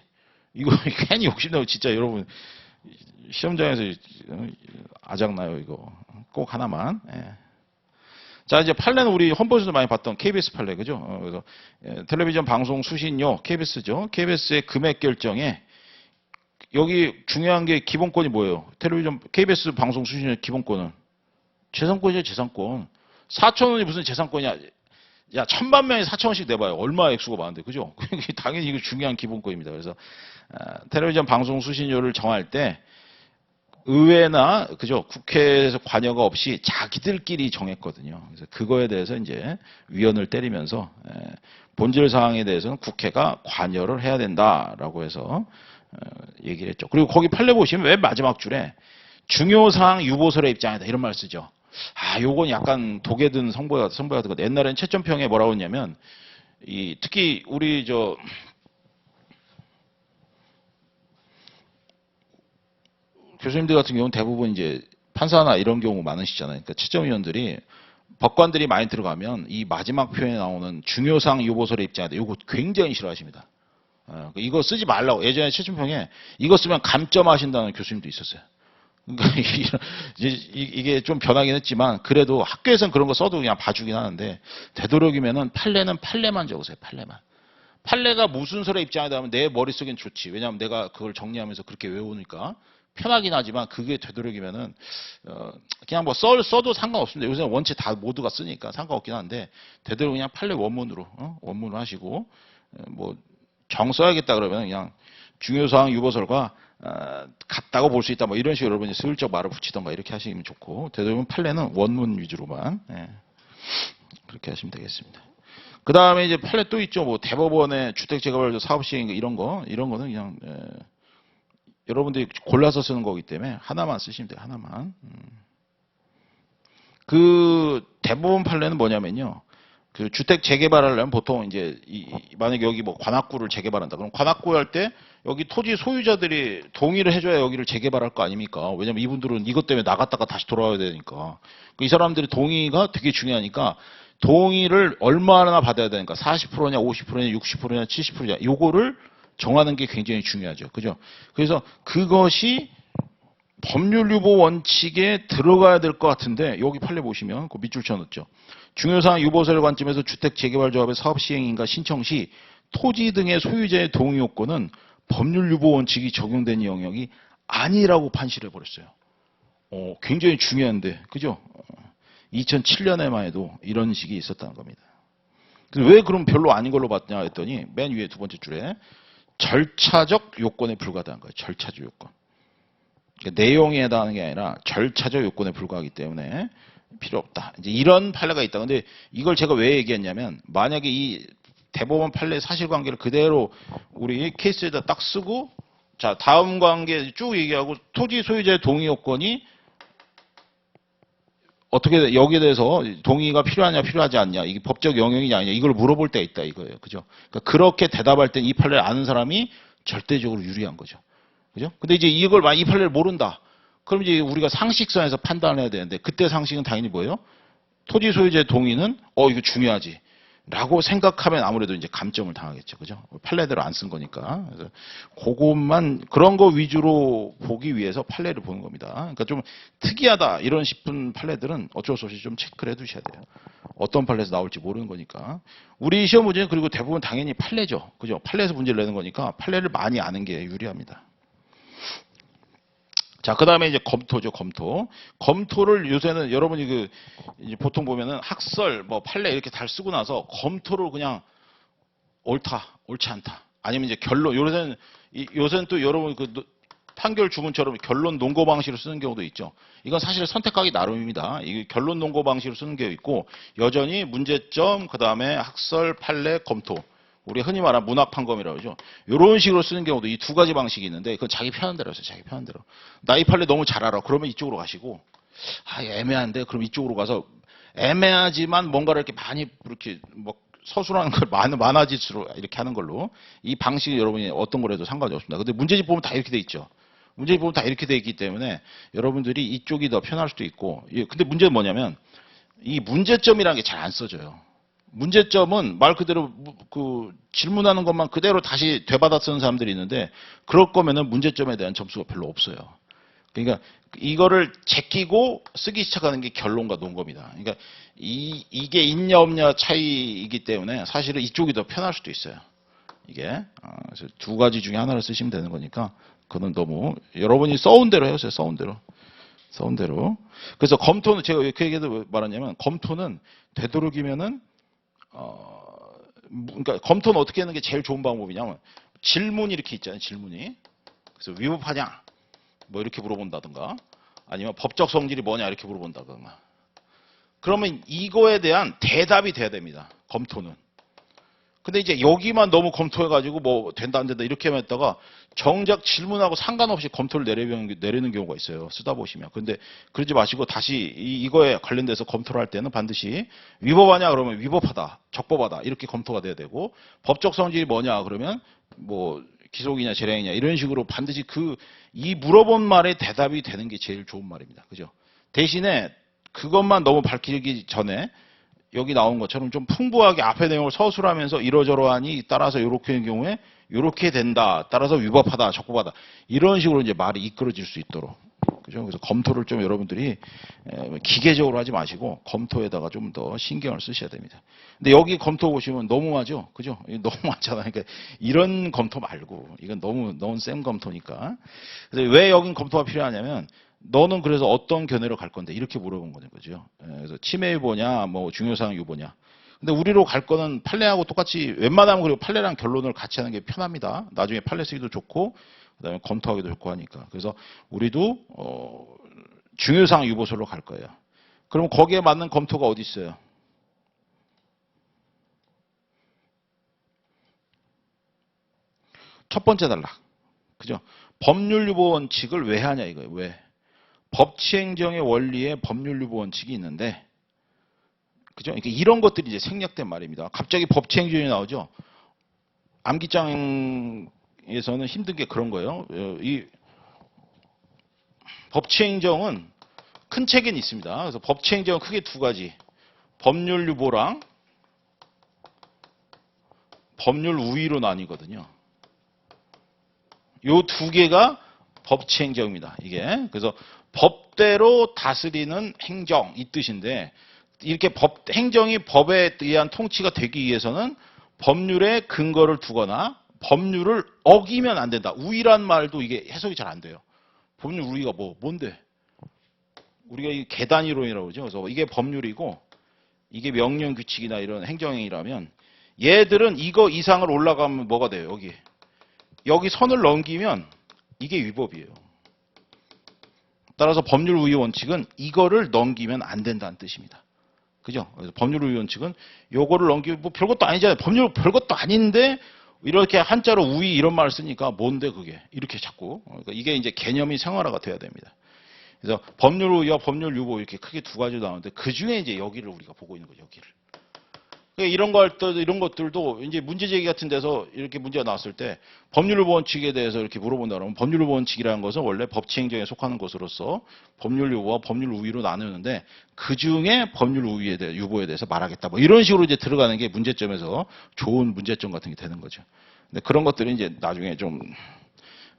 이거 괜히 욕심내고 진짜 여러분 시험장에서 아작나요 이거. 꼭 하나만. 예. 자, 이제 판례는 우리 헌법에서 많이 봤던 KBS 판례, 그죠? 그래서 텔레비전 방송 수신료, KBS죠. KBS의 금액 결정에 여기 중요한 게 기본권이 뭐예요? 텔레비전, KBS 방송 수신료 기본권은 재산권이죠, 재산권. 4,000원이 무슨 재산권이야? 야, 1,000만 명이 4,000원씩 내봐요. 얼마 액수가 많은데, 그죠? 당연히 이거 중요한 기본권입니다. 그래서 텔레비전 방송 수신료를 정할 때 의회나 그죠 국회에서 관여가 없이 자기들끼리 정했거든요. 그래서 그거에 대해서 이제 위헌을 때리면서 본질 사항에 대해서는 국회가 관여를 해야 된다라고 해서 얘기를 했죠. 그리고 거기 판례 보시면 맨 마지막 줄에 중요 사항 유보설의 입장이다 이런 말 쓰죠. 아, 요건 약간 독에 든 성보야 같은 거. 옛날엔 최점평에 뭐라고 했냐면 특히 우리 교수님들 같은 경우는 대부분 이제 판사나 이런 경우 많으시잖아요. 그러니까 채점위원들이 법관들이 많이 들어가면 이 마지막 표현에 나오는 중요사항 유보설의 입장이다. 이거 굉장히 싫어하십니다. 이거 쓰지 말라고. 예전에 채점평에 이거 쓰면 감점하신다는 교수님도 있었어요. 그러니까 이게 좀 변하긴 했지만 그래도 학교에서는 그런 거 써도 그냥 봐주긴 하는데 되도록이면은 판례는 판례만 적으세요. 판례만. 판례가 무슨 설의 입장이다 하면 내 머릿속엔 좋지. 왜냐하면 내가 그걸 정리하면서 그렇게 외우니까. 편하긴 하지만 그게 되도록이면은 그냥 뭐 써도 상관없습니다. 요새는 원체 다 모두가 쓰니까 상관없긴 한데 되도록 그냥 판례 원문으로 원문을 하시고 뭐 정 써야겠다 그러면 그냥 중요사항 유보설과 같다고 볼 수 있다 뭐 이런 식으로 여러분이 슬쩍 말을 붙이던가 이렇게 하시면 좋고 되도록이면 판례는 원문 위주로만 그렇게 하시면 되겠습니다. 그 다음에 이제 판례 또 있죠. 뭐 대법원의 주택재개발 사업시행 이런 거는 그냥 여러분들이 골라서 쓰는 거기 때문에 하나만 쓰시면 돼요. 하나만. 그 대부분 판례는 뭐냐면요. 그 주택 재개발하려면 보통 이제 만약에 여기 뭐 관악구를 재개발한다. 그럼 관악구 할 때 여기 토지 소유자들이 동의를 해줘야 여기를 재개발할 거 아닙니까? 왜냐면 이분들은 이것 때문에 나갔다가 다시 돌아와야 되니까. 이 사람들의 동의가 되게 중요하니까 동의를 얼마나 받아야 되니까 40%냐 50%냐 60%냐 70%냐 요거를 정하는 게 굉장히 중요하죠. 그죠? 그래서 그것이 법률 유보 원칙에 들어가야 될 것 같은데 여기 판례 보시면 그 밑줄 쳐놓죠. 중요사항 유보설 관점에서 주택 재개발 조합의 사업 시행인가 신청 시 토지 등의 소유자의 동의 요건은 법률 유보 원칙이 적용된 영역이 아니라고 판시를 해버렸어요. 굉장히 중요한데, 그죠? 2007년에만 해도 이런 식이 있었다는 겁니다. 왜 그럼 별로 아닌 걸로 봤냐 했더니 맨 위에 두 번째 줄에 절차적 요건에 불과하다는 거예요. 절차적 요건. 그러니까 내용에 해당하는 게 아니라 절차적 요건에 불과하기 때문에 필요 없다. 이제 이런 판례가 있다. 근데 이걸 제가 왜 얘기했냐면 만약에 이 대법원 판례 사실관계를 그대로 우리 케이스에다 딱 쓰고 자 다음 관계 쭉 얘기하고 토지 소유자의 동의 요건이 어떻게 여기에 대해서 동의가 필요하냐 필요하지 않냐 이게 법적 영역이냐 아니냐 이걸 물어볼 때 있다 이거예요. 그죠? 그러니까 그렇게 대답할 때 이 판례를 아는 사람이 절대적으로 유리한 거죠. 그죠? 근데 이제 이걸 이 판례를 모른다. 그럼 이제 우리가 상식선에서 판단을 해야 되는데 그때 상식은 당연히 뭐예요? 토지 소유자의 동의는 이거 중요하지. 라고 생각하면 아무래도 이제 감점을 당하겠죠. 그죠? 판례대로 안 쓴 거니까. 그래서 그것만 그런 거 위주로 보기 위해서 판례를 보는 겁니다. 그러니까 좀 특이하다 이런 싶은 판례들은 어쩔 수 없이 좀 체크를 해 두셔야 돼요. 어떤 판례에서 나올지 모르는 거니까. 우리 시험 문제는 그리고 대부분 당연히 판례죠. 그죠? 판례에서 문제를 내는 거니까 판례를 많이 아는 게 유리합니다. 자, 그 다음에 이제 검토죠, 검토. 검토를 요새는 여러분이 이제 보통 보면은 학설, 뭐 판례 이렇게 다 쓰고 나서 검토를 그냥 옳다, 옳지 않다. 아니면 이제 결론, 요새는 또 여러분 판결 주문처럼 결론 논거 방식으로 쓰는 경우도 있죠. 이건 사실 선택하기 나름입니다. 이 결론 논거 방식으로 쓰는 게 있고, 여전히 문제점, 그 다음에 학설, 판례, 검토. 우리 흔히 말하는 문학 판검이라고 그러죠. 이런 식으로 쓰는 경우도 이 두 가지 방식이 있는데 그건 자기 편한 대로 하세요. 자기 편한 대로. 나 이 판례 너무 잘 알아. 그러면 이쪽으로 가시고 애매한데 그럼 이쪽으로 가서 애매하지만 뭔가를 이렇게 많이 이렇게 뭐 서술하는 걸 많아질수록 이렇게 하는 걸로 이 방식이 여러분이 어떤 걸 해도 상관이 없습니다. 근데 문제집 보면 다 이렇게 돼 있죠. 문제집 보면 다 이렇게 돼 있기 때문에 여러분들이 이쪽이 더 편할 수도 있고 근데 문제는 뭐냐면 이 문제점이라는 게 잘 안 써져요. 문제점은 말 그대로 질문하는 것만 그대로 다시 되받아 쓰는 사람들이 있는데 그럴 거면은 문제점에 대한 점수가 별로 없어요. 그러니까 이거를 제끼고 쓰기 시작하는 게 결론과 논거입니다. 그러니까 이게 있냐 없냐 차이이기 때문에 사실은 이쪽이 더 편할 수도 있어요. 이게 그래서 두 가지 중에 하나를 쓰시면 되는 거니까 그건 너무 여러분이 써온 대로 해보세요. 써온 대로. 그래서 검토는 제가 왜 그 얘기도 말하냐면 검토는 되도록이면은 그러니까 검토는 어떻게 하는 게 제일 좋은 방법이냐면 질문이 이렇게 있잖아요. 질문이. 그래서 위법하냐? 뭐 이렇게 물어본다든가 아니면 법적 성질이 뭐냐 이렇게 물어본다든가. 그러면 이거에 대한 대답이 돼야 됩니다. 검토는. 근데 이제 여기만 너무 검토해가지고 뭐 된다 안 된다 이렇게만 했다가 정작 질문하고 상관없이 검토를 내리는 경우가 있어요. 쓰다 보시면. 근데 그러지 마시고 다시 이거에 관련돼서 검토를 할 때는 반드시 위법하냐 그러면 위법하다, 적법하다 이렇게 검토가 돼야 되고 법적 성질이 뭐냐 그러면 뭐 기속이냐 재량이냐 이런 식으로 반드시 이 물어본 말에 대답이 되는 게 제일 좋은 말입니다. 그죠? 대신에 그것만 너무 밝히기 전에 여기 나온 것처럼 좀 풍부하게 앞의 내용을 서술하면서 이러저러하니 따라서 이렇게 된 경우에 이렇게 된다. 따라서 위법하다, 적법하다. 이런 식으로 이제 말이 이끌어질 수 있도록. 그죠? 그래서 검토를 좀 여러분들이 기계적으로 하지 마시고 검토에다가 좀 더 신경을 쓰셔야 됩니다. 근데 여기 검토 보시면 너무하죠? 그죠? 너무 많잖아요. 그러니까 이런 검토 말고 이건 너무 센 검토니까. 그래서 왜 여긴 검토가 필요하냐면 너는 그래서 어떤 견해로 갈 건데 이렇게 물어본 거죠. 그죠? 그래서 침해 유보냐 뭐 중요사항 유보냐. 근데 우리로 갈 거는 판례하고 똑같이 웬만하면 그리고 판례랑 결론을 같이 하는 게 편합니다. 나중에 판례 쓰기도 좋고 그다음에 검토하기도 좋고 하니까. 그래서 우리도 중요사항 유보설로 갈 거예요. 그럼 거기에 맞는 검토가 어디 있어요? 첫 번째 단락. 그죠? 법률 유보 원칙을 왜 하냐 이거예요. 왜? 법치행정의 원리에 법률 유보 원칙이 있는데, 그죠? 그러니까 이런 것들이 이제 생략된 말입니다. 갑자기 법치행정이 나오죠. 암기장에 행정에서는 힘든 게 그런 거예요. 이 법치행정은 큰 책은 있습니다. 그래서 법치행정은 크게 두 가지. 법률 유보랑 법률 우위로 나뉘거든요. 요 두 개가 법치행정입니다. 이게. 그래서 법대로 다스리는 행정 이 뜻인데 이렇게 행정이 법에 의한 통치가 되기 위해서는 법률에 근거를 두거나 법률을 어기면 안 된다. 우위란 말도 이게 해석이 잘 안 돼요. 법률 우위가 뭔데? 우리가 이 계단이론이라고 그러죠. 그래서 이게 법률이고 이게 명령 규칙이나 이런 행정행위라면 얘들은 이거 이상을 올라가면 뭐가 돼요? 여기 선을 넘기면 이게 위법이에요. 따라서 법률 우위 원칙은 이거를 넘기면 안 된다는 뜻입니다. 그죠? 그래서 법률 우위 원칙은 요거를 넘기면 뭐 별것도 아니잖아요. 법률 별것도 아닌데 이렇게 한자로 우위 이런 말을 쓰니까 뭔데 그게? 이렇게 자꾸. 그러니까 이게 이제 개념이 생활화가 돼야 됩니다. 그래서 법률 우위와 법률 유보 이렇게 크게 두 가지로 나오는데 그 중에 이제 여기를 우리가 보고 있는 거죠. 여기를. 이런 것들도 이제 문제제기 같은 데서 이렇게 문제가 나왔을 때 법률유보 원칙에 대해서 이렇게 물어본다 그러면 법률유보 원칙이라는 것은 원래 법치행정에 속하는 것으로서 법률유보와 법률 우위로 나누는데 그 중에 법률 우위에 대해 유보에 대해서 말하겠다. 뭐 이런 식으로 이제 들어가는 게 문제점에서 좋은 문제점 같은 게 되는 거죠. 근데 그런 것들이 이제 나중에 좀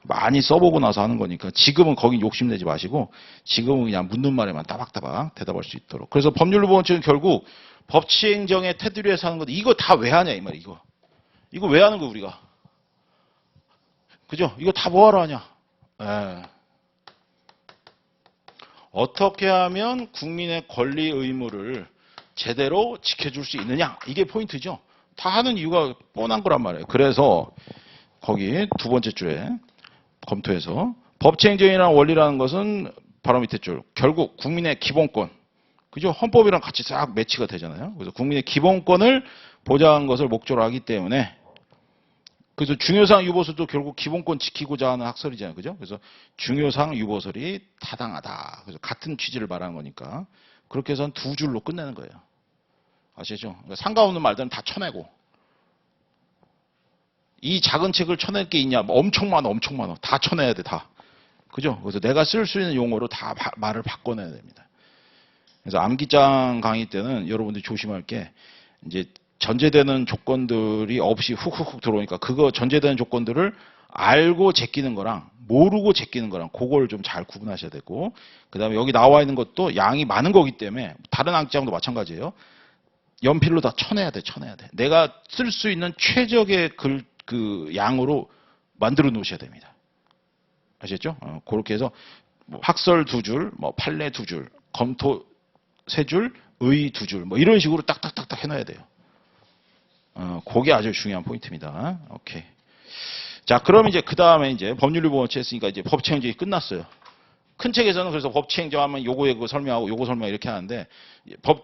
많이 써보고 나서 하는 거니까 지금은 거긴 욕심내지 마시고 지금은 그냥 묻는 말에만 따박따박 대답할 수 있도록. 그래서 법률유보 원칙은 결국 법치행정의 테두리에서 하는 건데 이거 다 왜 하냐 이 말이야. 이거 왜 하는 거야 우리가. 그죠? 이거 다 뭐하러 하냐. 어떻게 하면 국민의 권리 의무를 제대로 지켜줄 수 있느냐. 이게 포인트죠. 다 하는 이유가 뻔한 거란 말이에요. 그래서 거기 두 번째 줄에 검토해서 법치행정이라는 원리라는 것은 바로 밑에 줄 결국 국민의 기본권 그죠? 헌법이랑 같이 싹 매치가 되잖아요. 그래서 국민의 기본권을 보장한 것을 목적으로 하기 때문에 그래서 중요사항 유보설도 결국 기본권 지키고자 하는 학설이잖아요. 그죠? 그래서 중요사항 유보설이 타당하다. 그래서 같은 취지를 말하는 거니까 그렇게 해서는 두 줄로 끝내는 거예요. 아시죠? 그러니까 상관없는 말들은 다 쳐내고 이 작은 책을 쳐낼 게 있냐? 뭐 엄청 많아. 다 쳐내야 돼. 다. 그죠? 그래서 내가 쓸 수 있는 용어로 다 말을 바꿔내야 됩니다. 그래서 암기장 강의 때는 여러분들이 조심할 게 이제 전제되는 조건들이 없이 훅훅훅 들어오니까 그거 전제되는 조건들을 알고 제끼는 거랑 모르고 제끼는 거랑 그걸 좀 잘 구분하셔야 되고 그다음에 여기 나와 있는 것도 양이 많은 거기 때문에 다른 암기장도 마찬가지예요. 연필로 다 쳐내야 돼. 내가 쓸 수 있는 최적의 그 양으로 만들어 놓으셔야 됩니다. 아시겠죠? 그렇게 해서 뭐 학설 두 줄, 뭐 판례 두 줄, 검토 세 줄, 의 두 줄, 뭐 이런 식으로 딱딱딱딱 해놔야 돼요. 그게 아주 중요한 포인트입니다. 오케이. 자, 그럼 이제 그 다음에 이제 법률유보 원칙 했으니까 이제 법치행정이 끝났어요. 큰 책에서는 그래서 법치행정하면 요거 설명하고 요거 설명 이렇게 하는데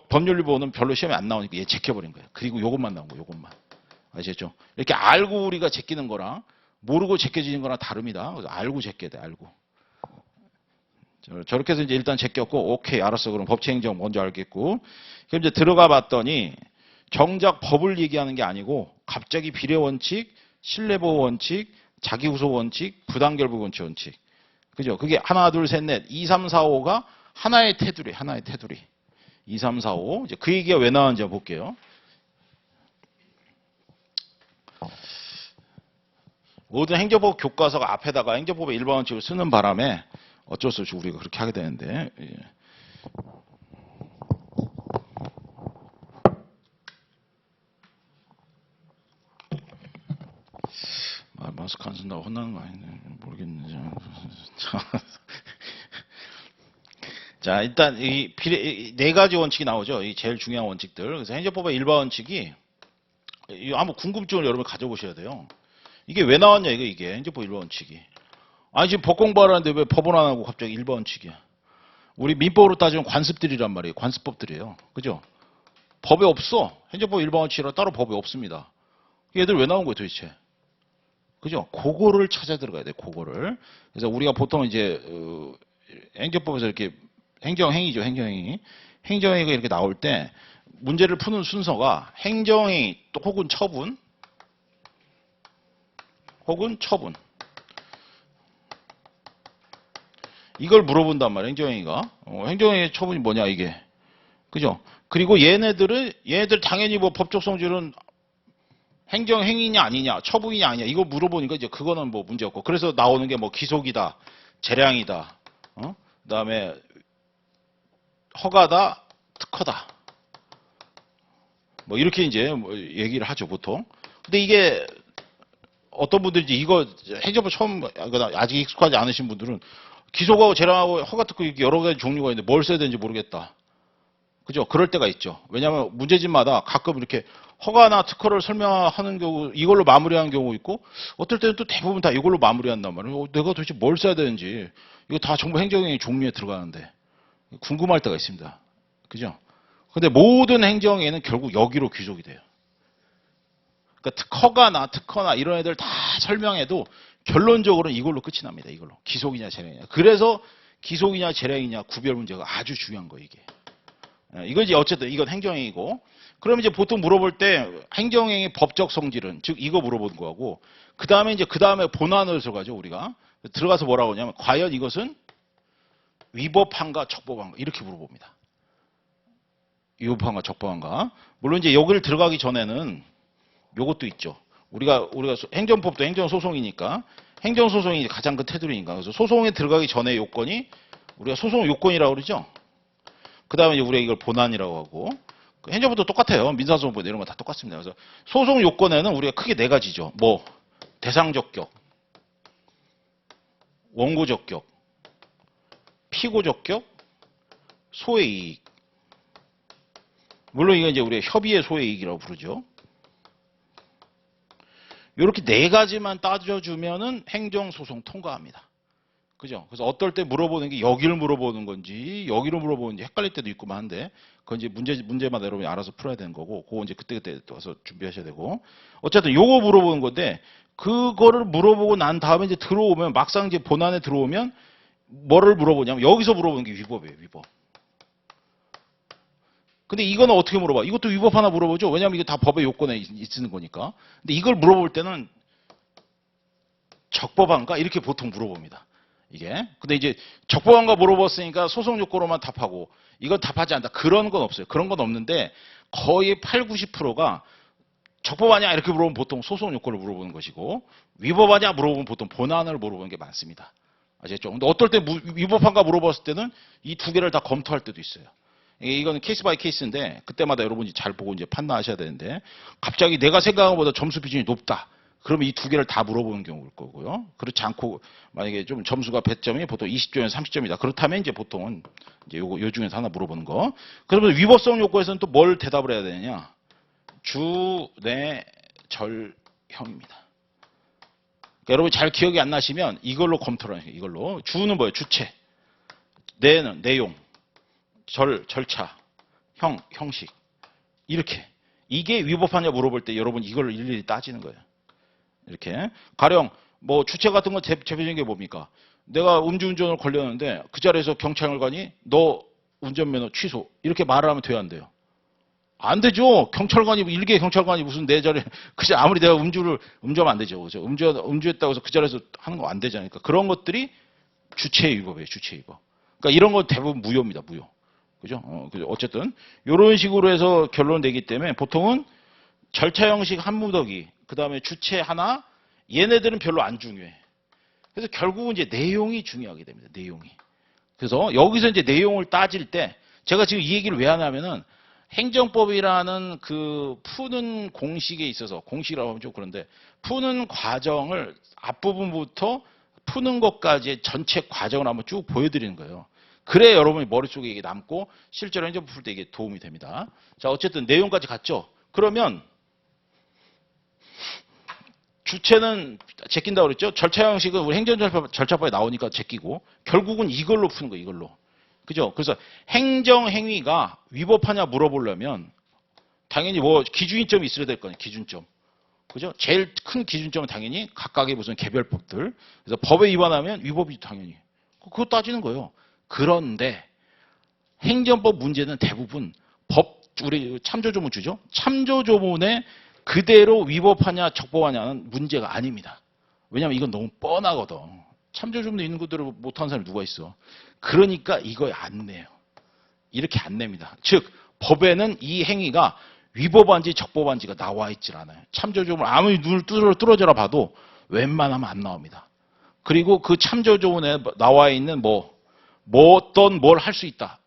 법률유보는 별로 시험에 안 나오니까 얘 제껴버린 거예요. 그리고 요것만 나온 거예요. 요것만. 아시겠죠? 이렇게 알고 우리가 제끼는 거랑 모르고 제껴지는 거랑 다릅니다. 그래서 알고 제껴야 돼. 알고. 저렇게 해서 이제 일단 제꼈고 오케이 알았어. 그럼 법치행정 먼저 알겠고 그럼 이제 들어가 봤더니 정작 법을 얘기하는 게 아니고 갑자기 비례원칙, 신뢰보호 원칙, 자기구속 원칙, 부당결부 원칙. 그죠? 그게 하나, 둘, 셋, 넷, 2, 3, 4, 5가 하나의 테두리. 2, 3, 4, 5. 이제 그 얘기가 왜 나왔는지 한번 볼게요. 모든 행정법 교과서가 앞에다가 행정법의 일반 원칙을 쓰는 바람에 어쩔 수 없이 우리가 그렇게 하게 되는데. 마스크 안 쓴다고 혼나는 거 아닌데 모르겠는데. 자, 일단 이 네 가지 원칙이 나오죠. 이 제일 중요한 원칙들. 그래서 행정법의 일반 원칙이 한번 궁금증을 여러분 가져보셔야 돼요. 이게 왜 나왔냐 이게 행정법 일반 원칙이. 아니 지금 법 공부하라는데 왜 법원 안 하고 갑자기 일반 원칙이야. 우리 민법으로 따지면 관습들이란 말이에요. 관습법들이에요. 그죠? 법에 없어. 행정법 일반 원칙이라 따로 법에 없습니다. 얘들 왜 나온 거예요 도대체? 그죠? 그거를 찾아 들어가야 돼. 그거를. 그래서 우리가 보통 이제 행정법에서 이렇게 행정행위죠. 행정행위가 이렇게 나올 때 문제를 푸는 순서가 행정행위 또 혹은 처분 혹은 처분. 이걸 물어본단 말이에요, 행정행위가. 행정행위 처분이 뭐냐, 이게. 그죠? 그리고 얘네들 당연히 뭐 법적 성질은 행정행위냐 아니냐, 처분이냐 아니냐, 이거 물어보니까 이제 그거는 뭐 문제 없고. 그래서 나오는 게 뭐 기속이다, 재량이다, 그 다음에 허가다, 특허다. 뭐 이렇게 이제 뭐 얘기를 하죠, 보통. 근데 이게 어떤 분들이 이거 행정법 처음, 아직 익숙하지 않으신 분들은 기소하고 재량하고 허가 특허 이렇게 여러 가지 종류가 있는데 뭘 써야 되는지 모르겠다. 그죠? 그럴 때가 있죠. 왜냐하면 문제집마다 가끔 이렇게 허가나 특허를 설명하는 경우, 이걸로 마무리하는 경우 있고, 어떨 때는 또 대부분 다 이걸로 마무리한단 말이에요. 내가 도대체 뭘 써야 되는지, 이거 다 정부 행정행위 종류에 들어가는데, 궁금할 때가 있습니다. 그죠? 근데 모든 행정행위는 결국 여기로 귀속이 돼요. 그러니까 특허나 이런 애들 다 설명해도 결론적으로는 이걸로 끝이 납니다. 이걸로. 기속이냐 재량이냐. 그래서 기속이냐 재량이냐 구별 문제가 아주 중요한 거예요, 이게. 이건 이제 어쨌든 이건 행정행위고. 그럼 이제 보통 물어볼 때 행정행위 법적 성질은, 즉 이거 물어보는 거고, 그 다음에 본안으로 들어가죠, 우리가. 들어가서 뭐라고 하냐면 과연 이것은 위법한가 적법한가 이렇게 물어봅니다. 위법한가 적법한가. 물론 이제 여기를 들어가기 전에는 요것도 있죠. 우리가 행정법도 행정소송이니까, 행정소송이 가장 큰 테두리니까. 그래서 소송에 들어가기 전에 요건이 우리가 소송 요건이라고 그러죠. 그 다음에 우리가 이걸 본안이라고 하고, 행정법도 똑같아요. 민사소송법 이런 거 다 똑같습니다. 그래서 소송 요건에는 우리가 크게 네 가지죠. 뭐 대상 적격, 원고 적격, 피고 적격, 소의 이익. 물론 이건 이제 우리가 협의의 소의 이익이라고 부르죠. 이렇게 네 가지만 따져주면은 행정소송 통과합니다. 그죠? 그래서 어떨 때 물어보는 게 여기를 물어보는 건지 여기를 물어보는지 헷갈릴 때도 있고만 한데, 그건 이제 문제마다 여러분이 알아서 풀어야 되는 거고, 그거 이제 그때 와서 준비하셔야 되고. 어쨌든 요거 물어보는 건데, 그거를 물어보고 난 다음에 이제 들어오면, 막상 이제 본안에 들어오면 뭐를 물어보냐면 여기서 물어보는 게 위법이에요, 위법. 근데 이거는 어떻게 물어봐? 이것도 위법 하나 물어보죠. 왜냐하면 이게 다 법의 요건에 있는 거니까. 근데 이걸 물어볼 때는 적법한가? 이렇게 보통 물어봅니다. 이게. 근데 이제 적법한가 물어봤으니까 소송 요건으로만 답하고 이건 답하지 않다. 그런 건 없어요. 그런 건 없는데 거의 8, 90%가 적법하냐 이렇게 물어보면 보통 소송 요건을 물어보는 것이고, 위법하냐 물어보면 보통 본안을 물어보는 게 많습니다. 아시겠죠? 근데 어떨 때 위법한가 물어봤을 때는 이 두 개를 다 검토할 때도 있어요. 이거는 케이스 바이 케이스인데 그때마다 여러분이 잘 보고 이제 판단하셔야 되는데, 갑자기 내가 생각한 것보다 점수 비중이 높다. 그러면 이 두 개를 다 물어보는 경우일 거고요. 그렇지 않고 만약에 좀 점수가 배점이 보통 20점에서 30점이다. 그렇다면 이제 보통은 이제 요 중에서 하나 물어보는 거. 그러면 위법성 요건에서는 또 뭘 대답을 해야 되느냐? 주, 내, 절형입니다. 그러니까 여러분 잘 기억이 안 나시면 이걸로 검토를 하세요. 이걸로. 주는 뭐예요? 주체. 내는 내용. 절차. 형식. 이렇게. 이게 위법하냐 물어볼 때 여러분 이걸 일일이 따지는 거예요. 이렇게. 가령 뭐 주체 같은 건 대표적인 게 뭡니까? 내가 음주운전을 걸렸는데 그 자리에서 경찰관이 너 운전면허 취소 이렇게 말을 하면 돼요, 안 돼요? 안 되죠. 경찰관이, 일개 경찰관이 무슨 내 자리에, 그냥 아무리 내가 음주하면 안 되죠. 그죠? 음주했다고 해서 그 자리에서 하는 거 안 되잖아요. 그러니까 그런 것들이 주체 위법이에요, 주체 위법. 그러니까 이런 건 대부분 무효입니다, 무효. 그죠? 어쨌든, 요런 식으로 해서 결론 내기 때문에 보통은 절차 형식 한 무더기, 그 다음에 주체 하나, 얘네들은 별로 안 중요해. 그래서 결국은 이제 내용이 중요하게 됩니다, 내용이. 그래서 여기서 이제 내용을 따질 때, 제가 지금 이 얘기를 왜 하냐면은, 행정법이라는 그 푸는 공식에 있어서, 공식이라고 하면 좀 그런데, 푸는 과정을 앞부분부터 푸는 것까지의 전체 과정을 한번 쭉 보여드리는 거예요. 그래야 여러분이 머릿속에 이게 남고 실제로 행정법 풀 때 이게 도움이 됩니다. 자, 어쨌든 내용까지 갔죠? 그러면 주체는 제낀다고 그랬죠? 절차 형식은 우리 행정절차법에 나오니까 제끼고, 결국은 이걸로 푸는 거예요, 이걸로. 그죠? 그래서 행정행위가 위법하냐 물어보려면 당연히 뭐 기준점이 있어야 될 거예요, 기준점. 그죠? 제일 큰 기준점은 당연히 각각의 무슨 개별법들. 그래서 법에 위반하면 위법이 당연히. 그거 따지는 거예요. 그런데 행정법 문제는 대부분 우리 참조조문 주죠? 참조조문에 그대로 위법하냐 적법하냐는 문제가 아닙니다. 왜냐면 이건 너무 뻔하거든. 참조주문에 있는 것들을 못하는 사람이 누가 있어. 그러니까 이거에 안 내요. 이렇게 안 냅니다. 즉 법에는 이 행위가 위법한지 적법한지가 나와 있질 않아요. 참조조문을 아무리 눈을 뚫어져라 봐도 웬만하면 안 나옵니다. 그리고 그 참조조문에 나와 있는 어떤 뭘 할 수 있다.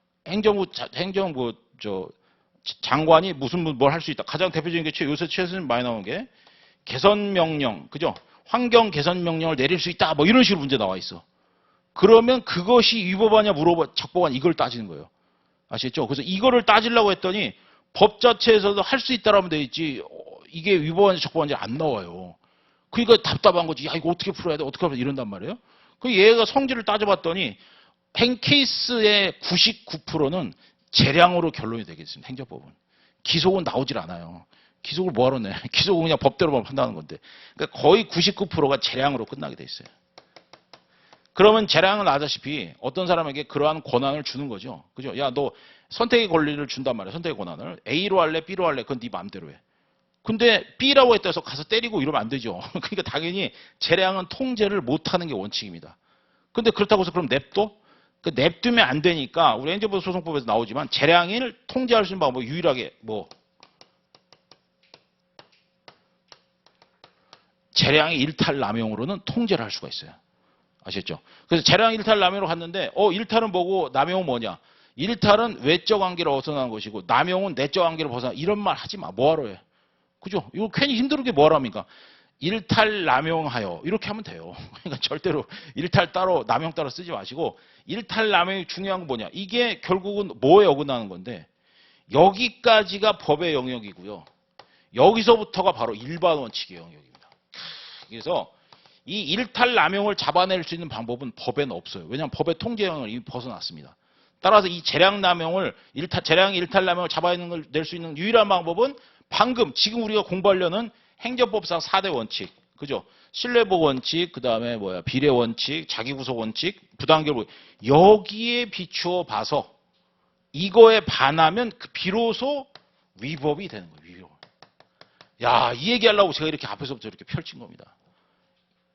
장관이 무슨 뭘 할 수 있다. 가장 대표적인 게 요새 최근 많이 나오는 게 개선명령, 그죠? 환경 개선 명령을 내릴 수 있다. 뭐 이런 식으로 문제 나와 있어. 그러면 그것이 위법하냐 적법하냐 이걸 따지는 거예요. 아시겠죠? 그래서 이거를 따지려고 했더니 법 자체에서도 할 수 있다라면 돼 있지 이게 위법한지 적법한지 안 나와요. 그러니까 답답한 거지. 야 이거 어떻게 풀어야 돼? 어떻게 하면 이런단 말이에요. 그 얘가 성질을 따져봤더니 케이스의 99%는 재량으로 결론이 되겠습니다. 행정법은. 기속은 나오질 않아요. 기속을 뭐하러 내? 기속은 그냥 법대로만 판단하는 건데. 그러니까 거의 99%가 재량으로 끝나게 돼 있어요. 그러면 재량은 아다시피 어떤 사람에게 그러한 권한을 주는 거죠. 그죠? 야, 너 선택의 권리를 준단 말이야. 선택의 권한을. A로 할래? B로 할래? 그건 네 마음대로 해. 근데 B라고 했다 해서 가서 때리고 이러면 안 되죠. 그러니까 당연히 재량은 통제를 못하는 게 원칙입니다. 근데 그렇다고 해서 그럼 냅둬? 그 냅두면 안 되니까 우리 행정부 소송법에서 나오지만 재량을 통제할 수 있는 방법 유일하게 재량의 일탈 남용으로는 통제를 할 수가 있어요. 아시겠죠? 그래서 재량 일탈 남용으로 갔는데 일탈은 뭐고 남용은 뭐냐? 일탈은 외적 관계를 벗어나는 것이고 남용은 내적 관계를 벗어나 이런 말 하지 마. 뭐하러 해? 그죠? 이거 괜히 힘들게 뭐하러 합니까? 일탈 남용하여 이렇게 하면 돼요. 그러니까 절대로 일탈 따로 남용 따로 쓰지 마시고 일탈 남용이 중요한 건 뭐냐? 이게 결국은 뭐에 어긋나는 건데 여기까지가 법의 영역이고요. 여기서부터가 바로 일반 원칙의 영역입니다. 그래서 이 일탈 남용을 잡아낼 수 있는 방법은 법에는 없어요. 왜냐하면 법의 통제 영역을 이미 벗어났습니다. 따라서 이 재량 남용을 재량 일탈 남용을 잡아낼 수 있는 유일한 방법은 방금 지금 우리가 공부하려는 행정법상 4대 원칙, 그죠? 신뢰복 원칙, 그 다음에 비례 원칙, 자기구속 원칙, 부당결 여기에 비추어 봐서 이거에 반하면 비로소 위법이 되는 거예요. 위법. 야, 이 얘기하려고 제가 이렇게 앞에서부터 이렇게 펼친 겁니다.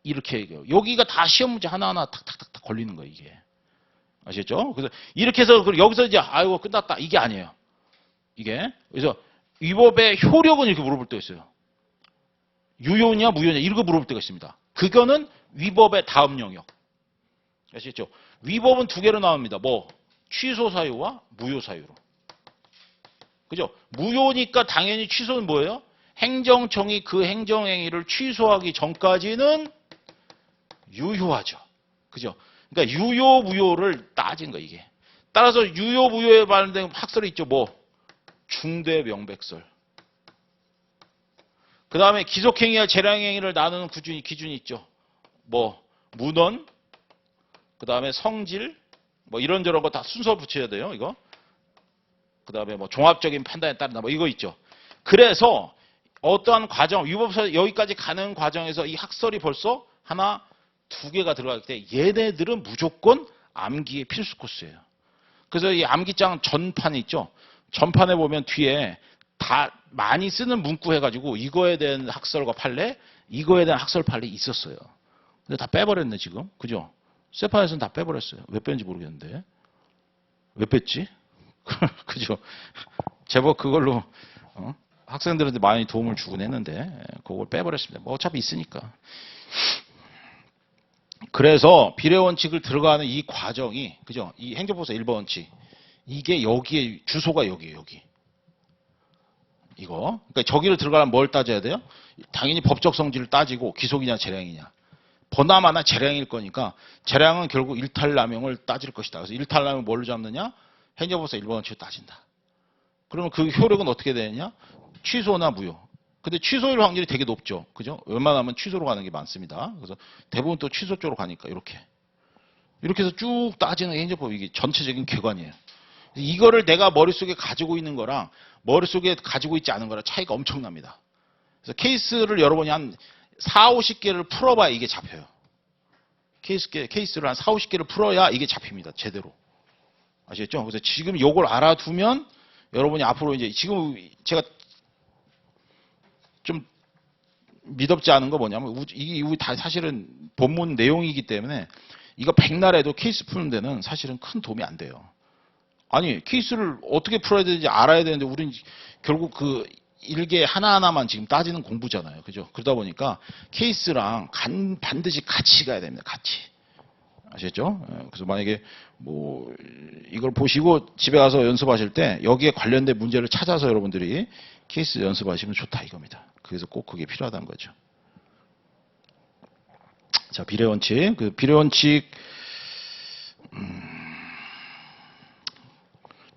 이렇게 얘기해요. 여기가 다 시험 문제 하나하나 탁탁탁탁 걸리는 거예요, 이게. 아시겠죠? 그래서 이렇게 해서 여기서 이제 아이고 끝났다 이게 아니에요. 이게 그래서 위법의 효력은 이렇게 물어볼 때가 있어요. 유효냐 무효냐 이렇게 물어볼 때가 있습니다. 그거는 위법의 다음 영역. 아시겠죠? 위법은 두 개로 나옵니다. 취소 사유와 무효 사유로. 그죠? 무효니까 당연히 취소는 뭐예요? 행정청이 그 행정행위를 취소하기 전까지는 유효하죠. 그죠? 그러니까 유효 무효를 따진 거예요, 이게. 따라서 유효 무효에 관련된 학설이 있죠. 중대 명백설. 그 다음에 기속행위와 재량행위를 나누는 기준이 있죠. 문헌, 그 다음에 성질, 이런저런 거 다 순서 붙여야 돼요, 이거. 그 다음에 종합적인 판단에 따른다, 이거 있죠. 그래서 어떠한 과정, 위법사 여기까지 가는 과정에서 이 학설이 벌써 하나, 두 개가 들어가기 때문에 얘네들은 무조건 암기의 필수 코스예요. 그래서 이 암기장 전판이 있죠. 전판에 보면 뒤에 다 많이 쓰는 문구 해가지고 이거에 대한 학설과 판례, 이거에 대한 학설 판례 있었어요. 근데 다 빼버렸네 지금. 그죠? 세판에서는 다 빼버렸어요. 왜 뺀지 모르겠는데. 왜 뺐지? 그죠? 제법 그걸로 학생들한테 많이 도움을 주곤 했는데 그걸 빼버렸습니다. 어차피 있으니까. 그래서 비례원칙을 들어가는 이 과정이 그죠? 이 행정법상 1번 원칙 이게 여기에 주소가 여기에요. 여기. 이거. 그러니까 저기를 들어가려면 뭘 따져야 돼요? 당연히 법적 성질을 따지고 기속이냐 재량이냐. 보나마나 재량일 거니까 재량은 결국 일탈남용을 따질 것이다. 그래서 일탈남용 뭘로 잡느냐? 행정법상 1번 원칙을 따진다. 그러면 그 효력은 어떻게 되느냐? 취소나 무효. 근데 취소일 확률이 되게 높죠. 그죠? 웬만하면 취소로 가는 게 많습니다. 그래서 대부분 또 취소 쪽으로 가니까 이렇게. 이렇게 해서 쭉 따지는 행정법이 이게 전체적인 궤관이에요. 이거를 내가 머릿속에 가지고 있는 거랑 머릿속에 가지고 있지 않은 거랑 차이가 엄청납니다. 그래서 케이스를 여러분이 한 4, 50개를 풀어봐야 이게 잡혀요. 케이스를 한 4, 50개를 풀어야 이게 잡힙니다. 제대로. 아시겠죠? 그래서 지금 요걸 알아두면 여러분이 앞으로 이제 지금 제가 좀 미덥지 않은 거 뭐냐면 이게 다 사실은 본문 내용이기 때문에 이거 백날 해도 케이스 푸는 데는 사실은 큰 도움이 안 돼요. 아니 케이스를 어떻게 풀어야 되는지 알아야 되는데 우린 결국 그 일개 하나하나만 지금 따지는 공부잖아요. 그죠? 그러다 보니까 케이스랑 반드시 같이 가야 됩니다. 같이. 아시겠죠? 그래서 만약에 뭐 이걸 보시고 집에 가서 연습하실 때 여기에 관련된 문제를 찾아서 여러분들이 케이스 연습하시면 좋다 이겁니다. 그래서 꼭 그게 필요하다는 거죠. 자, 비례 원칙. 그 비례 원칙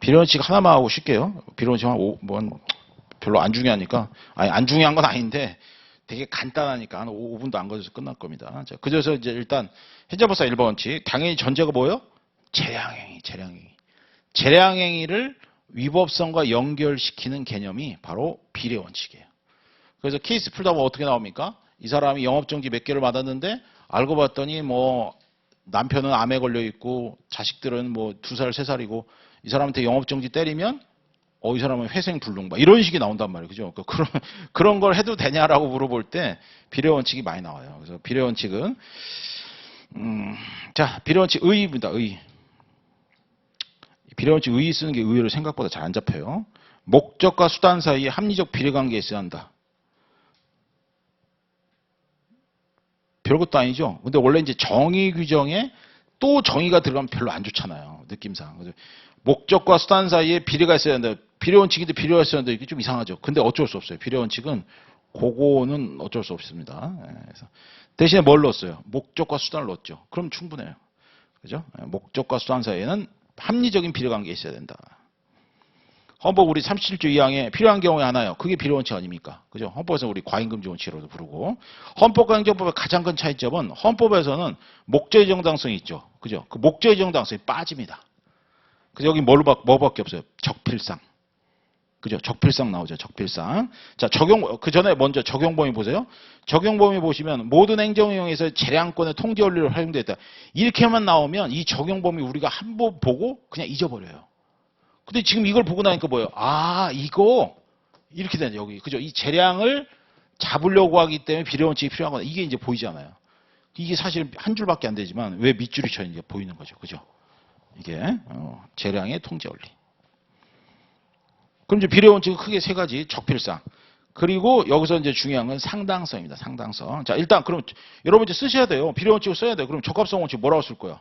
비례 원칙 하나만 하고 쉴게요. 비례 원칙 별로 안 중요하니까 아니 안 중요한 건 아닌데 되게 간단하니까 한 5분도 안 걸려서 끝날 겁니다. 자, 그래서 이제 일단 현재법사 1번 원칙. 당연히 전제가 뭐예요? 재량행위. 재량행위를 위법성과 연결시키는 개념이 바로 비례 원칙이에요. 그래서 케이스 풀다 보면 어떻게 나옵니까? 이 사람이 영업정지 몇 개를 받았는데 알고 봤더니 뭐 남편은 암에 걸려 있고 자식들은 뭐 2살, 3살이고 이 사람한테 영업정지 때리면 이 사람은 회생불능바 이런 식이 나온단 말이에요. 그죠? 그런 걸 해도 되냐라고 물어볼 때 비례 원칙이 많이 나와요. 그래서 비례 원칙은 자, 비례 원칙 의입니다. 의. 비례 원칙 의 쓰는 게 의외로 생각보다 잘 안 잡혀요. 목적과 수단 사이에 합리적 비례 관계가 있어야 한다. 별것도 아니죠. 근데 원래 이제 정의 규정에 또 정의가 들어가면 별로 안 좋잖아요. 느낌상. 그래서 목적과 수단 사이에 비례가 있어야 한다. 비례 원칙인데 비례가 있어야 한다. 이게 좀 이상하죠. 근데 어쩔 수 없어요. 비례 원칙은 그거는 어쩔 수 없습니다. 그래서 대신에 뭘 넣었어요? 목적과 수단을 넣었죠. 그럼 충분해요. 그죠? 목적과 수단 사이에는 합리적인 비례 관계가 있어야 된다. 헌법 우리 37조 2항에 필요한 경우에 하나요. 그게 비례 원칙 아닙니까? 그죠? 헌법에서 우리 과잉금지 원칙으로도 부르고 헌법과 행정법의 가장 큰 차이점은 헌법에서는 목적의 정당성이 있죠. 그죠? 그 목적의 정당성이 빠집니다. 그래서 여기 뭐밖에 없어요? 적필상. 그죠? 적필상 나오죠. 적필상. 자, 그 전에 먼저 적용 범위 보세요. 적용 범위 보시면 모든 행정행위에서 재량권의 통제 원리로 활용됐다. 이렇게만 나오면 이 적용 범위 우리가 한 번 보고 그냥 잊어버려요. 근데 지금 이걸 보고 나니까 뭐예요? 아, 이거 이렇게 되네 여기. 그죠? 이 재량을 잡으려고 하기 때문에 비례 원칙이 필요한 거다. 이게 이제 보이잖아요. 이게 사실 한 줄밖에 안 되지만 왜 밑줄이 쳐 있는지 보이는 거죠. 그죠? 이게 재량의 통제 원리. 그럼 이제 비례 원칙은 크게 세 가지. 적필상. 그리고 여기서 이제 중요한 건 상당성입니다. 상당성. 자, 일단 그럼 여러분 이제 쓰셔야 돼요. 비례 원칙을 써야 돼요. 그럼 적합성 원칙 뭐라고 쓸 거야?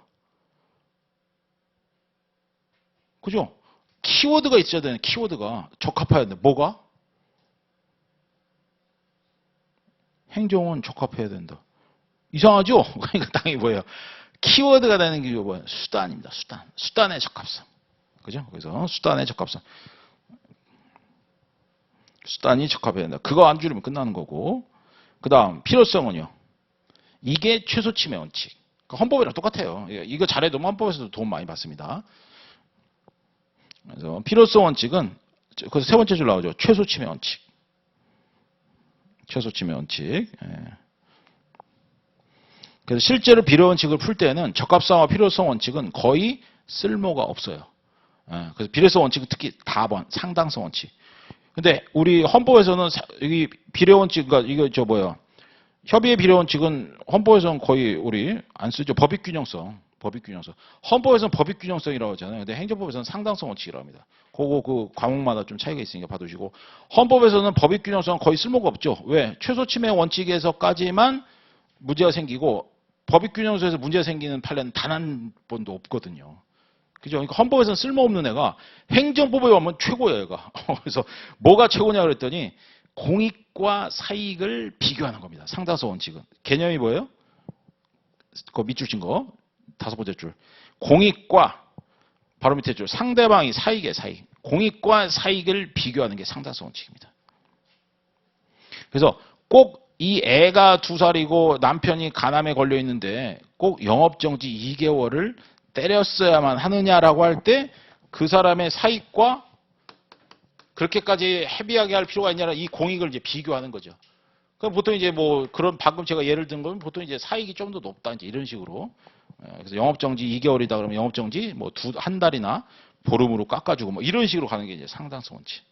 그죠? 키워드가 있어야 되는 키워드가 적합해야 돼. 뭐가? 행정은 적합해야 된다. 이상하죠? 그러니까 당연히 뭐예요? 키워드가 되는 게 뭐예요? 수단입니다. 수단. 수단의 적합성. 그죠? 그래서 수단의 적합성. 수단이 적합해야 된다. 그거 안 줄이면 끝나는 거고. 그 다음 필요성은요. 이게 최소 침해 원칙. 그러니까 헌법이랑 똑같아요. 이거 잘해도 헌법에서도 도움 많이 받습니다. 그래서 필요성 원칙은 그래서 세 번째 줄 나오죠. 최소 침해 원칙. 최소 침해 원칙. 그래서 실제로 비례 원칙을 풀 때는 적합성과 필요성 원칙은 거의 쓸모가 없어요. 그래서 비례성 원칙은 특히 다번 상당성 원칙. 근데 우리 헌법에서는 여기 비례 원칙, 그러니까 이거 협의의 비례 원칙은 헌법에서는 거의 우리 안 쓰죠. 법익균형성. 헌법에서는 법익균형성이라고 하잖아요. 근데 행정법에서는 상당성 원칙이라고 합니다. 그거 그 과목마다 좀 차이가 있으니까 봐두시고. 헌법에서는 법익균형성은 거의 쓸모가 없죠. 왜? 최소 침해 원칙에서까지만 문제가 생기고 법익균형성에서 문제가 생기는 판례는 단 한 번도 없거든요. 그죠? 그러니까 헌법에서는 쓸모없는 애가 행정법에 오면 최고예요, 얘가. 그래서 뭐가 최고냐 그랬더니 공익과 사익을 비교하는 겁니다. 상당성 원칙은. 개념이 뭐예요? 그 밑줄 친 거. 5번째 줄. 공익과 바로 밑에 줄. 상대방이 사익이에요, 사익. 공익과 사익을 비교하는 게 상당성 원칙입니다. 그래서 꼭 이 애가 2살이고 남편이 간암에 걸려 있는데 꼭 영업정지 2개월을 때렸어야만 하느냐라고 할 때 그 사람의 사익과 그렇게까지 헤비하게 할 필요가 있냐라 이 공익을 이제 비교하는 거죠. 그럼 보통 이제 뭐 그런 방금 제가 예를 든 건 보통 이제 사익이 좀 더 높다 이제 이런 식으로. 그래서 영업정지 2개월이다 그러면 영업정지 뭐 한 달이나 보름으로 깎아주고 뭐 이런 식으로 가는 게 이제 상당성 원칙.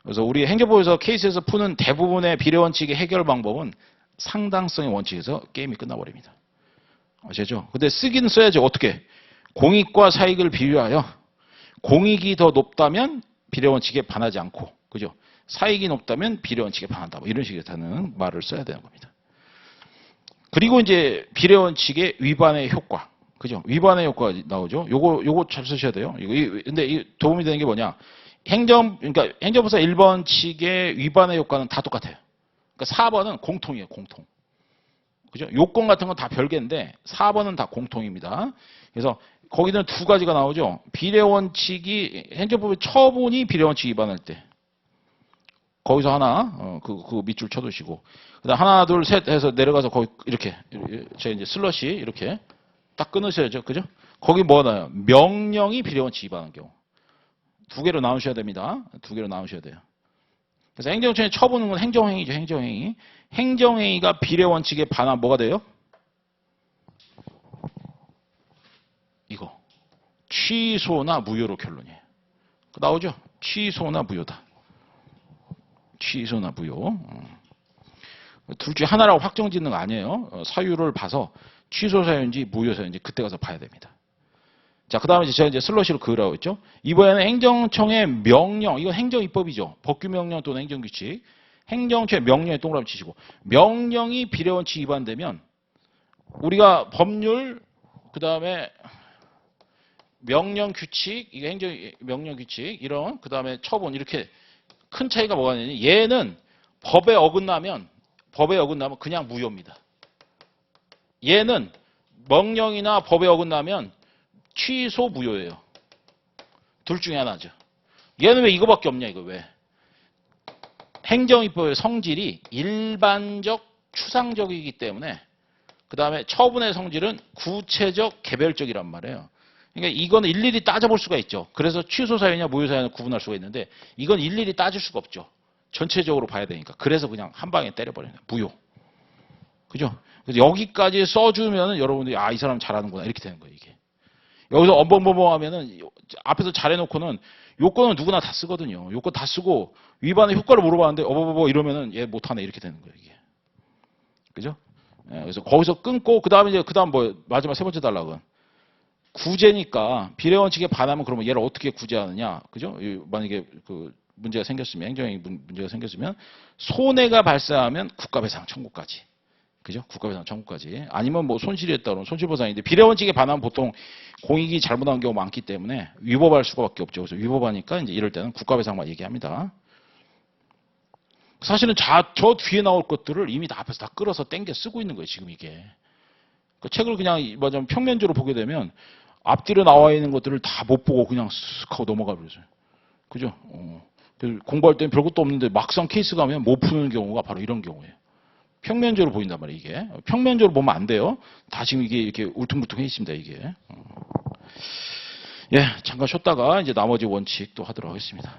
그래서 우리 행정법에서 케이스에서 푸는 대부분의 비례원칙의 해결 방법은 상당성의 원칙에서 게임이 끝나버립니다. 아시죠? 근데 쓰긴 써야죠. 어떻게? 공익과 사익을 비교하여 공익이 더 높다면 비례원칙에 반하지 않고, 그죠? 사익이 높다면 비례원칙에 반한다. 뭐 이런 식의 다는 말을 써야 되는 겁니다. 그리고 이제 비례원칙의 위반의 효과. 그죠? 위반의 효과가 나오죠. 요거 잘 쓰셔야 돼요. 근데 이 도움이 되는 게 뭐냐? 그러니까 행정법사 1번 칙의 위반의 효과는 다 똑같아요. 그러니까 4번은 공통이에요, 공통. 그죠? 요건 같은 건 다 별개인데 4번은 다 공통입니다. 그래서 거기는 두 가지가 나오죠. 비례원칙이 행정법의 처분이 비례원칙 위반할 때. 거기서 하나, 그 밑줄 쳐두시고. 그다음 하나, 둘, 셋 해서 내려가서 거기 이렇게, 제가 이제 슬러시 이렇게 딱 끊으셔야죠. 그죠? 거기 뭐 나요? 명령이 비례원칙 위반한 경우. 두 개로 나누셔야 됩니다. 두 개로 나누셔야 돼요. 그래서 행정처의 처분은 행정행위죠. 행정행위. 행정행위가 비례원칙에 반하면 뭐가 돼요? 이거. 취소나 무효로 결론이에요. 나오죠? 취소나 무효다. 취소나 무효. 둘 중에 하나라고 확정짓는 거 아니에요. 사유를 봐서 취소 사유인지 무효 사유인지 그때 가서 봐야 됩니다. 자, 그 다음에 제가 이제 슬러시로 그으라고 했죠. 이번에는 행정청의 명령, 이건 행정입법이죠. 법규명령 또는 행정규칙. 행정청의 명령에 동그라미 치시고, 명령이 비례원칙 위반되면 우리가 법률, 그 다음에 명령규칙, 이게 행정명령규칙, 이런, 그 다음에 처분, 이렇게 큰 차이가 뭐가 있냐면 얘는 법에 어긋나면 그냥 무효입니다. 얘는 명령이나 법에 어긋나면 취소 무효예요. 둘 중에 하나죠. 얘는 왜 이거밖에 없냐, 이거 왜? 행정입법의 성질이 일반적, 추상적이기 때문에 그 다음에 처분의 성질은 구체적, 개별적이란 말이에요. 그러니까 이거는 일일이 따져볼 수가 있죠. 그래서 취소 사유냐 무효 사유냐 구분할 수가 있는데 이건 일일이 따질 수가 없죠. 전체적으로 봐야 되니까. 그래서 그냥 한 방에 때려버리는 거예요. 무효. 그죠? 그래서 여기까지 써주면은 여러분들이 이 사람 잘하는구나 이렇게 되는 거예요. 이게. 여기서 엄벙범벙하면은 앞에서 잘해놓고는 요건은 누구나 다 쓰거든요. 요건 다 쓰고 위반의 효과를 물어봤는데 이러면은 얘 못하네 이렇게 되는 거예요. 이게. 그죠? 예, 그래서 거기서 끊고 그다음 뭐 마지막 세 번째 단락은 구제니까 비례원칙에 반하면 그러면 얘를 어떻게 구제하느냐, 그죠? 만약에 그 문제가 생겼으면 행정행위 문제가 생겼으면 손해가 발생하면 국가배상 청구까지, 그죠? 국가배상 청구까지 아니면 뭐 손실이 했다면 손실보상인데 비례원칙에 반하면 보통 공익이 잘못한 경우 많기 때문에 위법할 수밖에 없죠. 그래서 위법하니까 이제 이럴 때는 국가배상만 얘기합니다. 사실은 저 뒤에 나올 것들을 이미 다 앞에서 다 끌어서 땡겨 쓰고 있는 거예요. 지금 이게. 그 책을 그냥 뭐냐면 평면적으로 보게 되면 앞뒤로 나와 있는 것들을 다 못 보고 그냥 쓱 하고 넘어가 버려요. 그죠? 공부할 때는 별것도 없는데 막상 케이스 가면 못 푸는 경우가 바로 이런 경우예요. 평면적으로 보인단 말이에요, 이게. 평면적으로 보면 안 돼요. 다 지금 이게 이렇게 울퉁불퉁해 있습니다, 이게. 예, 잠깐 쉬었다가 이제 나머지 원칙 또 하도록 하겠습니다.